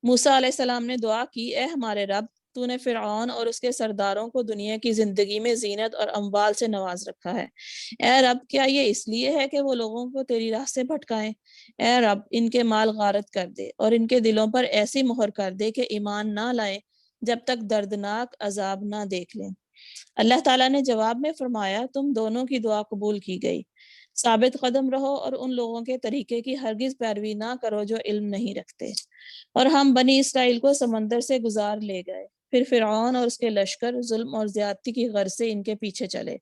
موسیٰ علیہ السلام نے دعا کی، اے ہمارے رب، تو نے فرعون اور اس کے سرداروں کو دنیا کی زندگی میں زینت اور اموال سے نواز رکھا ہے۔ اے رب، کیا یہ اس لیے ہے کہ وہ لوگوں کو تیری راہ سے بھٹکائیں؟ اے رب، ان کے مال غارت کر دے اور ان کے دلوں پر ایسی مہر کر دے کہ ایمان نہ لائیں جب تک دردناک عذاب نہ دیکھ لیں۔ اللہ تعالیٰ نے جواب میں فرمایا، تم دونوں کی دعا قبول کی گئی، ثابت قدم رہو اور ان لوگوں کے طریقے کی ہرگز پیروی نہ کرو جو علم نہیں رکھتے۔ اور ہم بنی اسرائیل کو سمندر سے گزار لے گئے، پھر فرعون اور اس کے لشکر ظلم اور زیادتی کی غرض سے ان کے پیچھے چلے،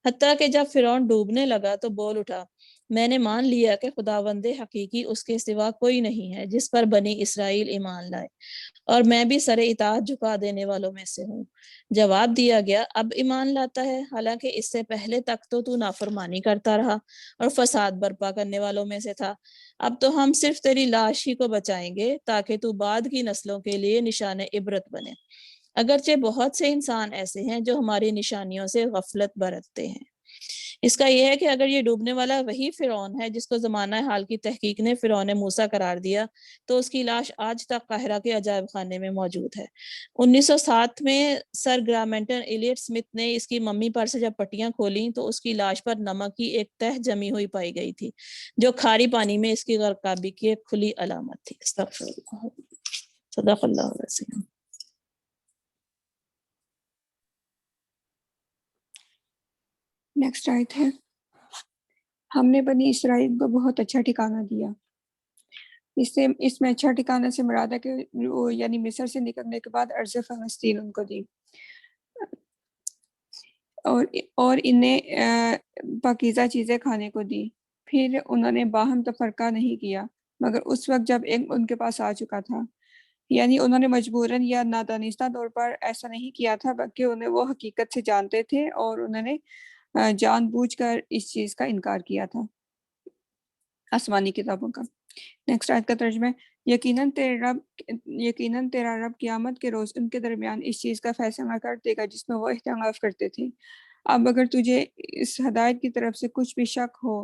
حتیٰ کہ جب فرعون ڈوبنے لگا تو بول اٹھا، میں نے مان لیا کہ خداوند حقیقی اس کے سوا کوئی نہیں ہے جس پر بنی اسرائیل ایمان لائے، اور میں بھی سر اطاعت جھکا دینے والوں میں سے ہوں۔ جواب دیا گیا، اب ایمان لاتا ہے، حالانکہ اس سے پہلے تک تو نافرمانی کرتا رہا اور فساد برپا کرنے والوں میں سے تھا۔ اب تو ہم صرف تیری لاش ہی کو بچائیں گے تاکہ تو بعد کی نسلوں کے لیے نشان عبرت بنے، اگرچہ بہت سے انسان ایسے ہیں جو ہماری نشانیوں سے غفلت برتتے ہیں۔ اس کا یہ ہے کہ اگر یہ ڈوبنے والا وہی فرعون ہے جس کو زمانہ حال کی تحقیق نے فرعون موسیٰ قرار دیا، تو اس کی لاش آج تک قاہرہ کے عجائب خانے میں موجود ہے۔ 1907 میں سر گرامنٹن ایلیٹ سمتھ نے اس کی ممی پر سے جب پٹیاں کھولیں تو اس کی لاش پر نمک کی ایک تہ جمی ہوئی پائی گئی تھی، جو کھاری پانی میں اس کی غرقابی کی ایک کھلی علامت تھی۔ استغفر اللہ، صدق اللہ العظیم۔ نیکسٹ آیت ہے، ہم نے بنی اسرائیل کو بہت اچھا ٹھکانہ دیا۔ اس میں اچھا ٹھکانہ سے مراد ہے کہ وہ یعنی مصر سے نکلنے کے بعد ارض فلسطین ان کو دی، اور انہیں پاکیزہ چیزیں کھانے کو دی۔ پھر انہوں نے باہم تفرقہ نہیں کیا مگر اس وقت جب علم ان کے پاس آ چکا تھا، یعنی انہوں نے مجبوراً یا نادانستہ طور پر ایسا نہیں کیا تھا، بلکہ انہیں وہ حقیقت سے جانتے تھے اور انہوں نے جان بوجھ کر اس چیز کا انکار کیا تھا، آسمانی کتابوں کا۔ نیکسٹ آیت کا ترجمہ، یقیناً تیرا رب قیامت کے روز ان کے درمیان اس چیز کا فیصلہ کر دے گا جس میں وہ اختلاف کرتے تھے۔ اب اگر تجھے اس ہدایت کی طرف سے کچھ بھی شک ہو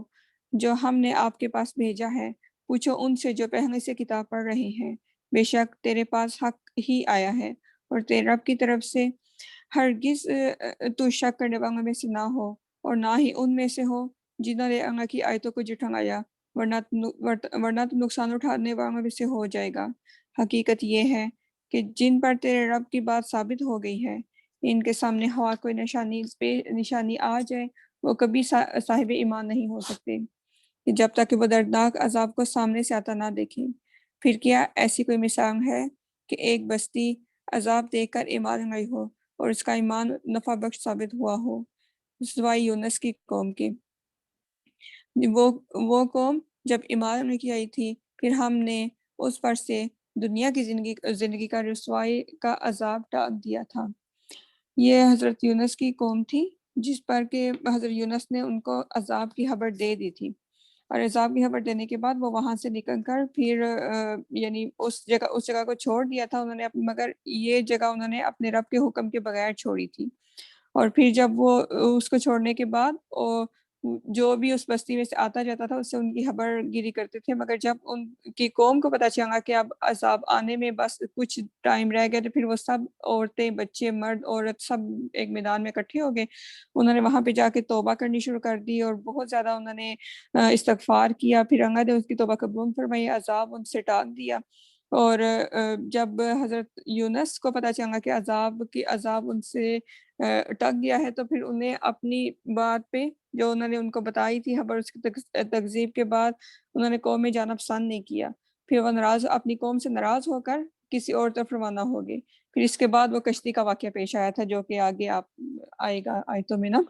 جو ہم نے آپ کے پاس بھیجا ہے، پوچھو ان سے جو پہلے سے کتاب پڑھ رہے ہیں، بے شک تیرے پاس حق ہی آیا ہے اور تیرے رب کی طرف سے، ہرگز تو شک کرنے والوں میں سے نہ ہو اور نہ ہی ان میں سے ہو جنہوں نے اللہ کی آیتوں کو جھٹلایا، ورنہ تو نقصان اٹھانے والوں میں سے ہو جائے گا۔ حقیقت یہ ہے کہ جن پر تیرے رب کی بات ثابت ہو گئی ہے، ان کے سامنے ہوا کوئی نشانی آ جائے، وہ کبھی صاحب ایمان نہیں ہو سکتے جب تک کہ وہ دردناک عذاب کو سامنے سے آتا نہ دیکھیں۔ پھر کیا ایسی کوئی مثال ہے کہ ایک بستی عذاب دیکھ کر ایمان لائی ہو اور اس کا ایمان نفع بخش ثابت ہوا ہو، سوائے یونس کی قوم کے۔ وہ قوم جب ایمان لے کے آئی تھی، پھر ہم نے اس پر سے دنیا کی زندگی کا رسوائی کا عذاب ڈال دیا تھا۔ یہ حضرت یونس کی قوم تھی جس پر کہ حضرت یونس نے ان کو عذاب کی خبر دے دی تھی، اور عذاب کی خبر دینے کے بعد وہ وہاں سے نکل کر پھر یعنی اس جگہ کو چھوڑ دیا تھا انہوں نے، مگر یہ جگہ انہوں نے اپنے رب کے حکم کے بغیر چھوڑی تھی۔ اور پھر جب وہ اس کو چھوڑنے کے بعد جو بھی اس بستی میں سے آتا جاتا تھا اس سے ان کی خبر گیری کرتے تھے، مگر جب ان کی قوم کو پتہ چلا کہ اب عذاب آنے میں بس کچھ ٹائم رہ گیا، تو پھر وہ سب عورتیں، بچے، مرد، عورت سب ایک میدان میں اکٹھے ہو گئے۔ انہوں نے وہاں پہ جا کے توبہ کرنی شروع کر دی اور بہت زیادہ انہوں نے استغفار کیا، پھر اللہ نے اس کی توبہ قبول فرمائی، عذاب ان سے ٹال دیا۔ اور جب حضرت یونس کو پتہ چلا کہ عذاب ان سے ٹک گیا ہے، تو پھر انہیں اپنی بات پہ جو انہوں نے ان کو بتائی تھی خبر، اس کی تکذیب کے بعد انہوں نے قوم میں جانا پسند نہیں کیا۔ پھر وہ اپنی قوم سے ناراض ہو کر کسی اور طرف روانہ ہو گئے۔ پھر اس کے بعد وہ کشتی کا واقعہ پیش آیا تھا جو کہ آگے آپ آئے گا آیتوں میں نا۔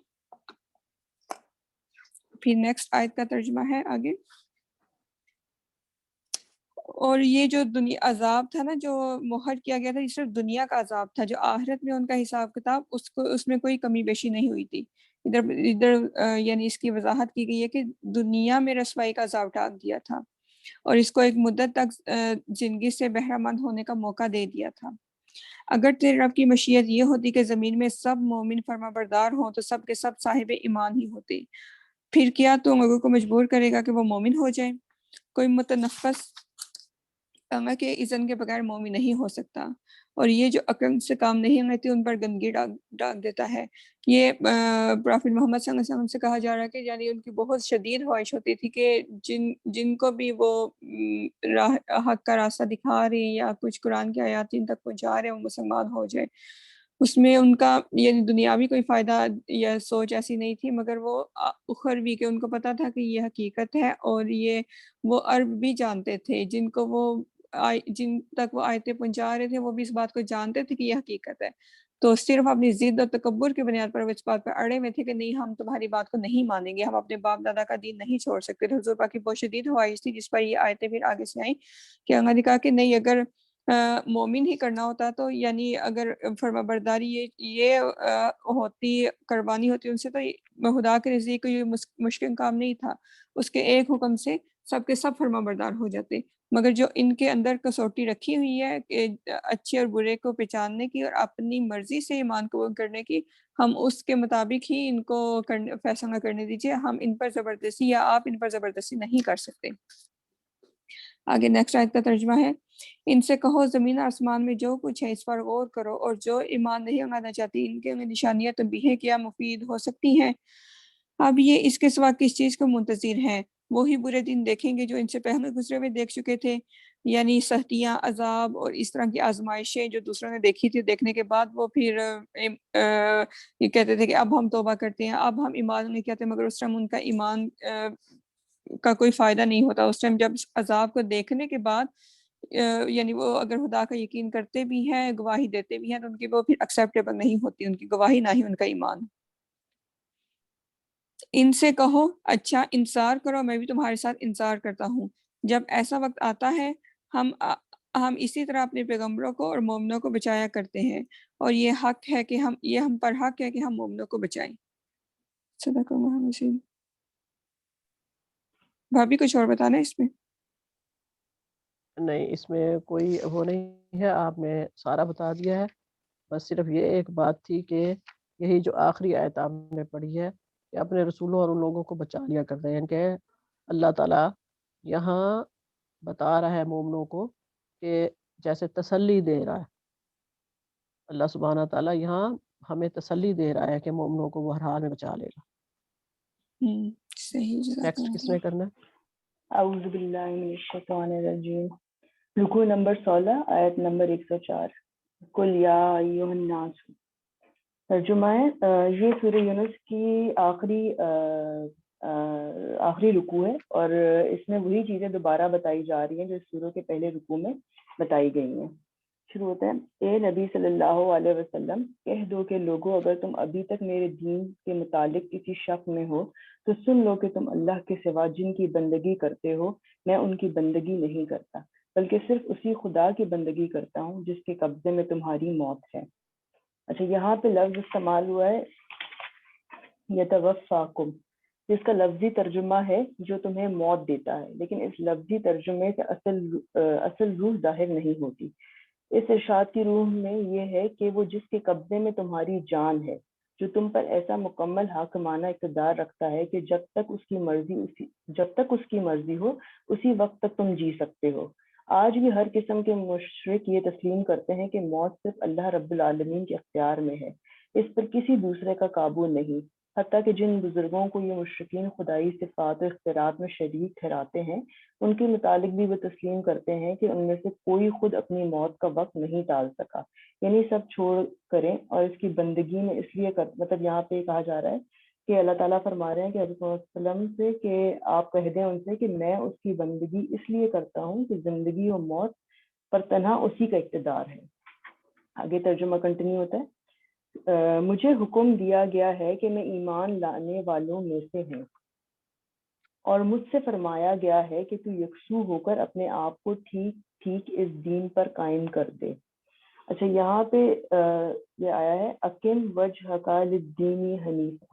پھر نیکسٹ آیت کا ترجمہ ہے آگے۔ اور یہ جو دنیا عذاب تھا نا جو مہر کیا گیا تھا، یہ صرف دنیا کا عذاب تھا، جو آخرت میں ان کا حساب کتاب اس میں کوئی کمی بیشی نہیں ہوئی تھی۔ ادھر یعنی اس کی وضاحت کی گئی ہے کہ دنیا میں رسوائی کا عذاب ڈال دیا تھا اور اس کو ایک مدت تک زندگی سے بہرہ مند ہونے کا موقع دے دیا تھا۔ اگر تیرے رب کی مشیت یہ ہوتی کہ زمین میں سب مومن فرما بردار ہوں تو سب کے سب صاحب ایمان ہی ہوتے، پھر کیا تو لوگوں کو مجبور کرے گا کہ وہ مومن ہو جائیں؟ کوئی متنفس کے اذن کے بغیر مومن نہیں ہو سکتا، اور یہ جو عقل سے کام نہیں لیتے ان پر گندگی ڈال دیتا ہے۔ یہ پروفٹ محمد صلی اللہ علیہ وسلم سے کہا جا رہا ہے کہ یعنی ان کی بہت شدید خواہش ہوتی تھی کہ جن کو بھی وہ حق کا راستہ دکھا رہے یا کچھ قرآن کی آیات جن تک پہنچا رہے ہیں وہ مسلمان ہو جائے۔ اس میں ان کا یعنی دنیاوی کوئی فائدہ یا سوچ ایسی نہیں تھی، مگر وہ اخروی کہ ان کو پتا تھا کہ یہ حقیقت ہے، اور یہ وہ عرب بھی جانتے تھے جن تک وہ آیتیں پہنچا رہے تھے، وہ بھی اس بات کو جانتے تھے کہ یہ حقیقت ہے، تو صرف اپنی ضد اور تکبر کی بنیاد پر وہ اس بات پر اڑے ہوئے تھے کہ نہیں ہم تمہاری بات کو نہیں مانیں گے، ہم اپنے باپ دادا کا دین نہیں چھوڑ سکتے۔ تو حضور پاک کی بہت شدید خواہش تھی جس پر یہ آیتیں پھر آگے سے آئیں کہ انہوں نے کہا کہ نہیں، اگر مومن ہی کرنا ہوتا تو یعنی اگر فرما برداری یہ ہوتی قربانی ہوتی ان سے، تو خدا کے نزدیک کوئی مشکل کام نہیں تھا، اس کے ایک حکم سے سب کے سب فرما بردار ہو جاتے۔ مگر جو ان کے اندر کسوٹی رکھی ہوئی ہے کہ اچھے اور برے کو پہچاننے کی اور اپنی مرضی سے ایمان قبول کرنے کی، ہم اس کے مطابق ہی ان کو فیصلہ کرنے دیجیے، ہم ان پر زبردستی یا آپ ان پر زبردستی نہیں کر سکتے۔ آگے نیکسٹ آیت کا ترجمہ ہے، ان سے کہو زمین آسمان میں جو کچھ ہے اس پر غور کرو، اور جو ایمان نہیں لانا چاہتی ان کے نشانیاں تنبیہیں کیا مفید ہو سکتی ہیں۔ اب یہ اس کے سوا کس چیز کو منتظر ہیں؟ وہی برے دن دیکھیں گے جو ان سے پہلے گزرے ہوئے دیکھ چکے تھے، یعنی سختیاں، عذاب اور اس طرح کی آزمائشیں جو دوسروں نے دیکھی تھی، دیکھنے کے بعد وہ پھر یہ کہتے تھے کہ اب ہم توبہ کرتے ہیں، اب ہم ایمان نہیں کہتے، مگر اس ٹائم ان کا ایمان کا کوئی فائدہ نہیں ہوتا۔ اس ٹائم جب عذاب کو دیکھنے کے بعد یعنی وہ اگر خدا کا یقین کرتے بھی ہیں، گواہی دیتے بھی ہیں، تو ان کی وہ پھر ایکسیپٹیبل نہیں ہوتی، ان کی گواہی نہ ہی ان کا ایمان۔ ان سے کہو اچھا انتظار کرو، میں بھی تمہارے ساتھ انتظار کرتا ہوں، جب ایسا وقت آتا ہے ہم اسی طرح اپنے پیغمبروں کو اور مومنوں کو بچایا کرتے ہیں، اور یہ ہم پر حق ہے کہ ہم مومنوں کو بچائیں۔ صدق اللہ العظیم۔ بھابھی کچھ اور بتانا ہے اس میں؟ نہیں، اس میں کوئی وہ نہیں ہے، آپ نے سارا بتا دیا ہے۔ بس صرف یہ ایک بات تھی کہ یہی جو آخری آیت آپ نے پڑھی ہے کہ اپنے رسولوں اور ان لوگوں کو بچا لیا کرتے ہیں، کہ اللہ تعالیٰ یہاں بتا رہا ہے مومنوں کو کہ جیسے تسلی دے رہا ہے، اللہ سبحانہ تعالیٰ یہاں ہمیں تسلی دے رہا ہے کہ مومنوں کو وہ ہر حال میں بچا لے گا۔ صحیح، جزاک نیکسٹ اللہ کس خیر۔ نے کرنا ہے؟ اعوذ باللہ من الشیطان الرجیم، رکوع نمبر 16 آیت نمبر 104۔ قل یا ایھا الناس، ترجمہ ہے یہ سورہ یونس کی آخری رکوع ہے، اور اس میں وہی چیزیں دوبارہ بتائی جا رہی ہیں جو اس سورہ کے پہلے رکوع میں بتائی گئی ہیں۔ شروع ہوتا ہے، اے نبی صلی اللہ علیہ وسلم، کہہ دو کہ لوگوں اگر تم ابھی تک میرے دین کے متعلق کسی شک میں ہو تو سن لو کہ تم اللہ کے سوا جن کی بندگی کرتے ہو میں ان کی بندگی نہیں کرتا، بلکہ صرف اسی خدا کی بندگی کرتا ہوں جس کے قبضے میں تمہاری موت ہے۔ اچھا، یہاں پہ لفظ استعمال ہوا ہے یتوفاکم، جس کا لفظی ترجمہ ہے جو تمہیں موت دیتا ہے، لیکن اس لفظی ترجمے سے اصل روح ظاہر نہیں ہوتی۔ اس ارشاد کی روح میں یہ ہے کہ وہ جس کے قبضے میں تمہاری جان ہے، جو تم پر ایسا مکمل حاکمانہ اقتدار رکھتا ہے کہ جب تک اس کی مرضی ہو اسی وقت تک تم جی سکتے ہو۔ آج بھی ہر قسم کے مشرک یہ تسلیم کرتے ہیں کہ موت صرف اللہ رب العالمین کے اختیار میں ہے، اس پر کسی دوسرے کا قابو نہیں، حتیٰ کہ جن بزرگوں کو یہ مشرکین خدائی صفات و اختیارات میں شریک ٹھہراتے ہیں ان کے متعلق بھی وہ تسلیم کرتے ہیں کہ ان میں سے کوئی خود اپنی موت کا وقت نہیں ٹال سکا، یعنی سب چھوڑ کریں اور اس کی بندگی میں اس لیے مطلب یہاں پہ کہا جا رہا ہے کہ اللہ تعالیٰ فرما رہے ہیں کہ حضرت صلی اللہ علیہ وسلم سے کہ آپ کہہ دیں ان سے کہ میں اس کی بندگی اس لیے کرتا ہوں کہ زندگی و موت پر تنہا اسی کا اقتدار ہے۔ آگے ترجمہ کنٹینیو ہوتا ہے۔ مجھے حکم دیا گیا ہے کہ میں ایمان لانے والوں میں سے ہوں، اور مجھ سے فرمایا گیا ہے کہ تو یکسو ہو کر اپنے آپ کو ٹھیک ٹھیک اس دین پر قائم کر دے۔ اچھا، یہاں پہ یہ آیا ہے اقم وجہک للدین حنیفا۔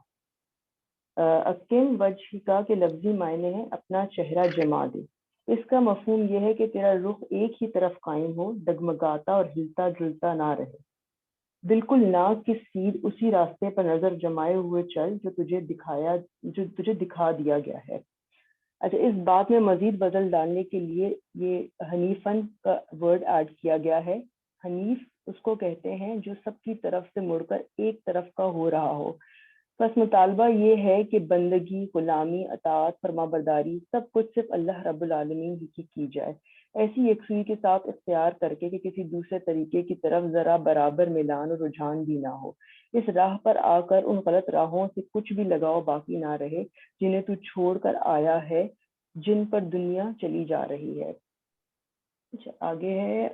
اقم وجہک کے لفظی معنی ہے اپنا چہرہ جما دے۔ اس کا مفہوم یہ ہے کہ تیرا رخ ایک ہی طرف قائم ہو، ڈگمگاتا اور ہلتا جلتا نہ رہے، بالکل ناک کی سیدھ اسی راستے پر نظر جمائے ہوئے چل جو تجھے دکھا دیا گیا ہے۔ اچھا، اس بات میں مزید بدل ڈالنے کے لیے یہ حنیفن کا ورڈ ایڈ کیا گیا ہے۔ حنیف اس کو کہتے ہیں جو سب کی طرف سے مڑ کر ایک طرف کا ہو رہا ہو۔ بس مطالبہ یہ ہے کہ بندگی، غلامی، اطاعت، فرما برداری سب کچھ صرف اللہ رب العالمین ہی کی جائے، ایسی یکسوئی کے ساتھ اختیار کر کے کہ کسی دوسرے طریقے کی طرف ذرا برابر میلان اور رجحان بھی نہ ہو۔ اس راہ پر آ کر ان غلط راہوں سے کچھ بھی لگاؤ باقی نہ رہے جنہیں تو چھوڑ کر آیا ہے، جن پر دنیا چلی جا رہی ہے۔ اچھا، آگے ہے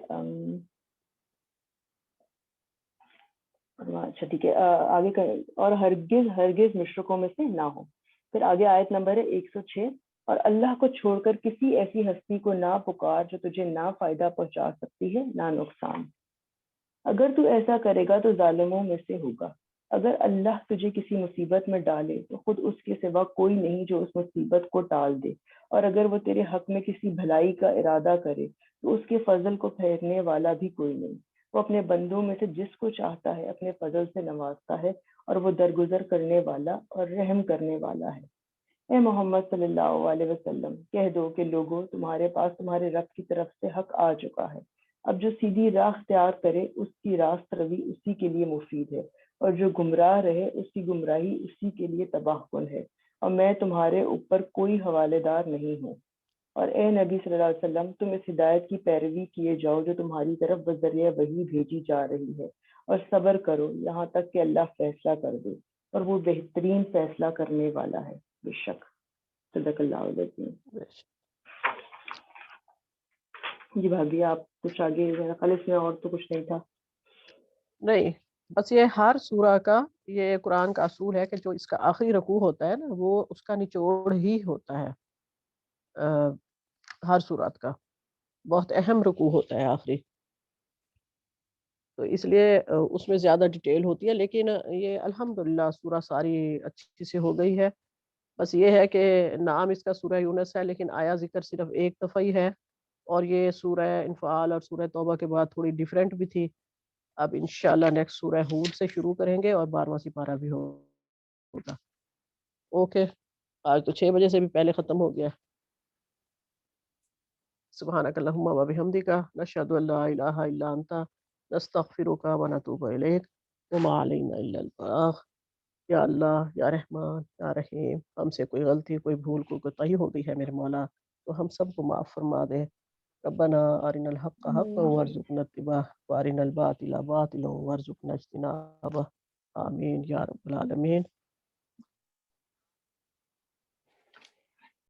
اچھا ٹھیک ہے، آگے اور ہرگز ہرگز مشرکوں میں سے نہ ہو۔ پھر آگے آیت نمبر ہے 106، اور اللہ کو چھوڑ کر کسی ایسی ہستی کو نہ پکار جو تجھے نہ فائدہ پہنچا سکتی ہے نہ نقصان، اگر تو ایسا کرے گا تو ظالموں میں سے ہوگا۔ اگر اللہ تجھے کسی مصیبت میں ڈالے تو خود اس کے سوا کوئی نہیں جو اس مصیبت کو ٹال دے، اور اگر وہ تیرے حق میں کسی بھلائی کا ارادہ کرے تو اس کے فضل کو پھیرنے والا بھی کوئی نہیں۔ وہ اپنے بندوں میں سے جس کو چاہتا ہے اپنے فضل سے نوازتا ہے، اور وہ درگزر کرنے والا اور رحم کرنے والا ہے۔ اے محمد صلی اللہ علیہ وسلم، کہہ دو کہ لوگوں، تمہارے پاس تمہارے رب کی طرف سے حق آ چکا ہے، اب جو سیدھی راہ اختیار کرے اس کی راست روی اسی کے لیے مفید ہے، اور جو گمراہ رہے اس کی گمراہی اسی کے لیے تباہ کن ہے، اور میں تمہارے اوپر کوئی حوالے دار نہیں ہوں۔ اور اے نبی صلی اللہ علیہ وسلم، تم اس ہدایت کی پیروی کیے جاؤ جو تمہاری طرف بذریعہ وحی بھیجی جا رہی ہے، اور صبر کرو یہاں تک کہ اللہ فیصلہ کر دے، اور وہ بہترین فیصلہ کرنے والا ہے۔ بے شک صدق اللہ العظیم۔ جی بھابھی، آپ کچھ آگے، میرا خیال اس میں اور تو کچھ نہیں تھا۔ نہیں، بس یہ ہر سورہ کا یہ قرآن کا اصول ہے کہ جو اس کا آخری رکوع ہوتا ہے نا، وہ اس کا نچوڑ ہی ہوتا ہے۔ ہر سورت کا بہت اہم رکوع ہوتا ہے آخری، تو اس لیے اس میں زیادہ ڈیٹیل ہوتی ہے، لیکن یہ الحمدللہ سورہ ساری اچھی سے ہو گئی ہے۔ بس یہ ہے کہ نام اس کا سورہ یونس ہے، لیکن آیا ذکر صرف ایک دفعہ ہی ہے، اور یہ سورہ انفعال اور سورہ توبہ کے بعد تھوڑی ڈیفرنٹ بھی تھی۔ اب انشاءاللہ نیکسٹ سورہ ہود سے شروع کریں گے، اور 12واں سپارہ بھی ہوگا۔ اوکے، آج تو 6 بجے سے بھی پہلے ختم ہو گیا۔ سبحانک اللہم و بحمدک، نشہد ان لا الہ الا انت، نستغفرک و نتوب الیک، وما علینا الا البلاغ۔ یا اللہ، یا رحمان، یا رحیم، ہم سے کوئی غلطی، کوئی بھول، کوئی کوتاہی ہو گئی ہے میرے مولا، تو ہم سب کو معاف فرما دے۔ ربنا ارنا الحق حقا وارزقنا اتباعہ، وارنا الباطل باطلا وارزقنا اجتنابہ، آمین یا رب العالمین۔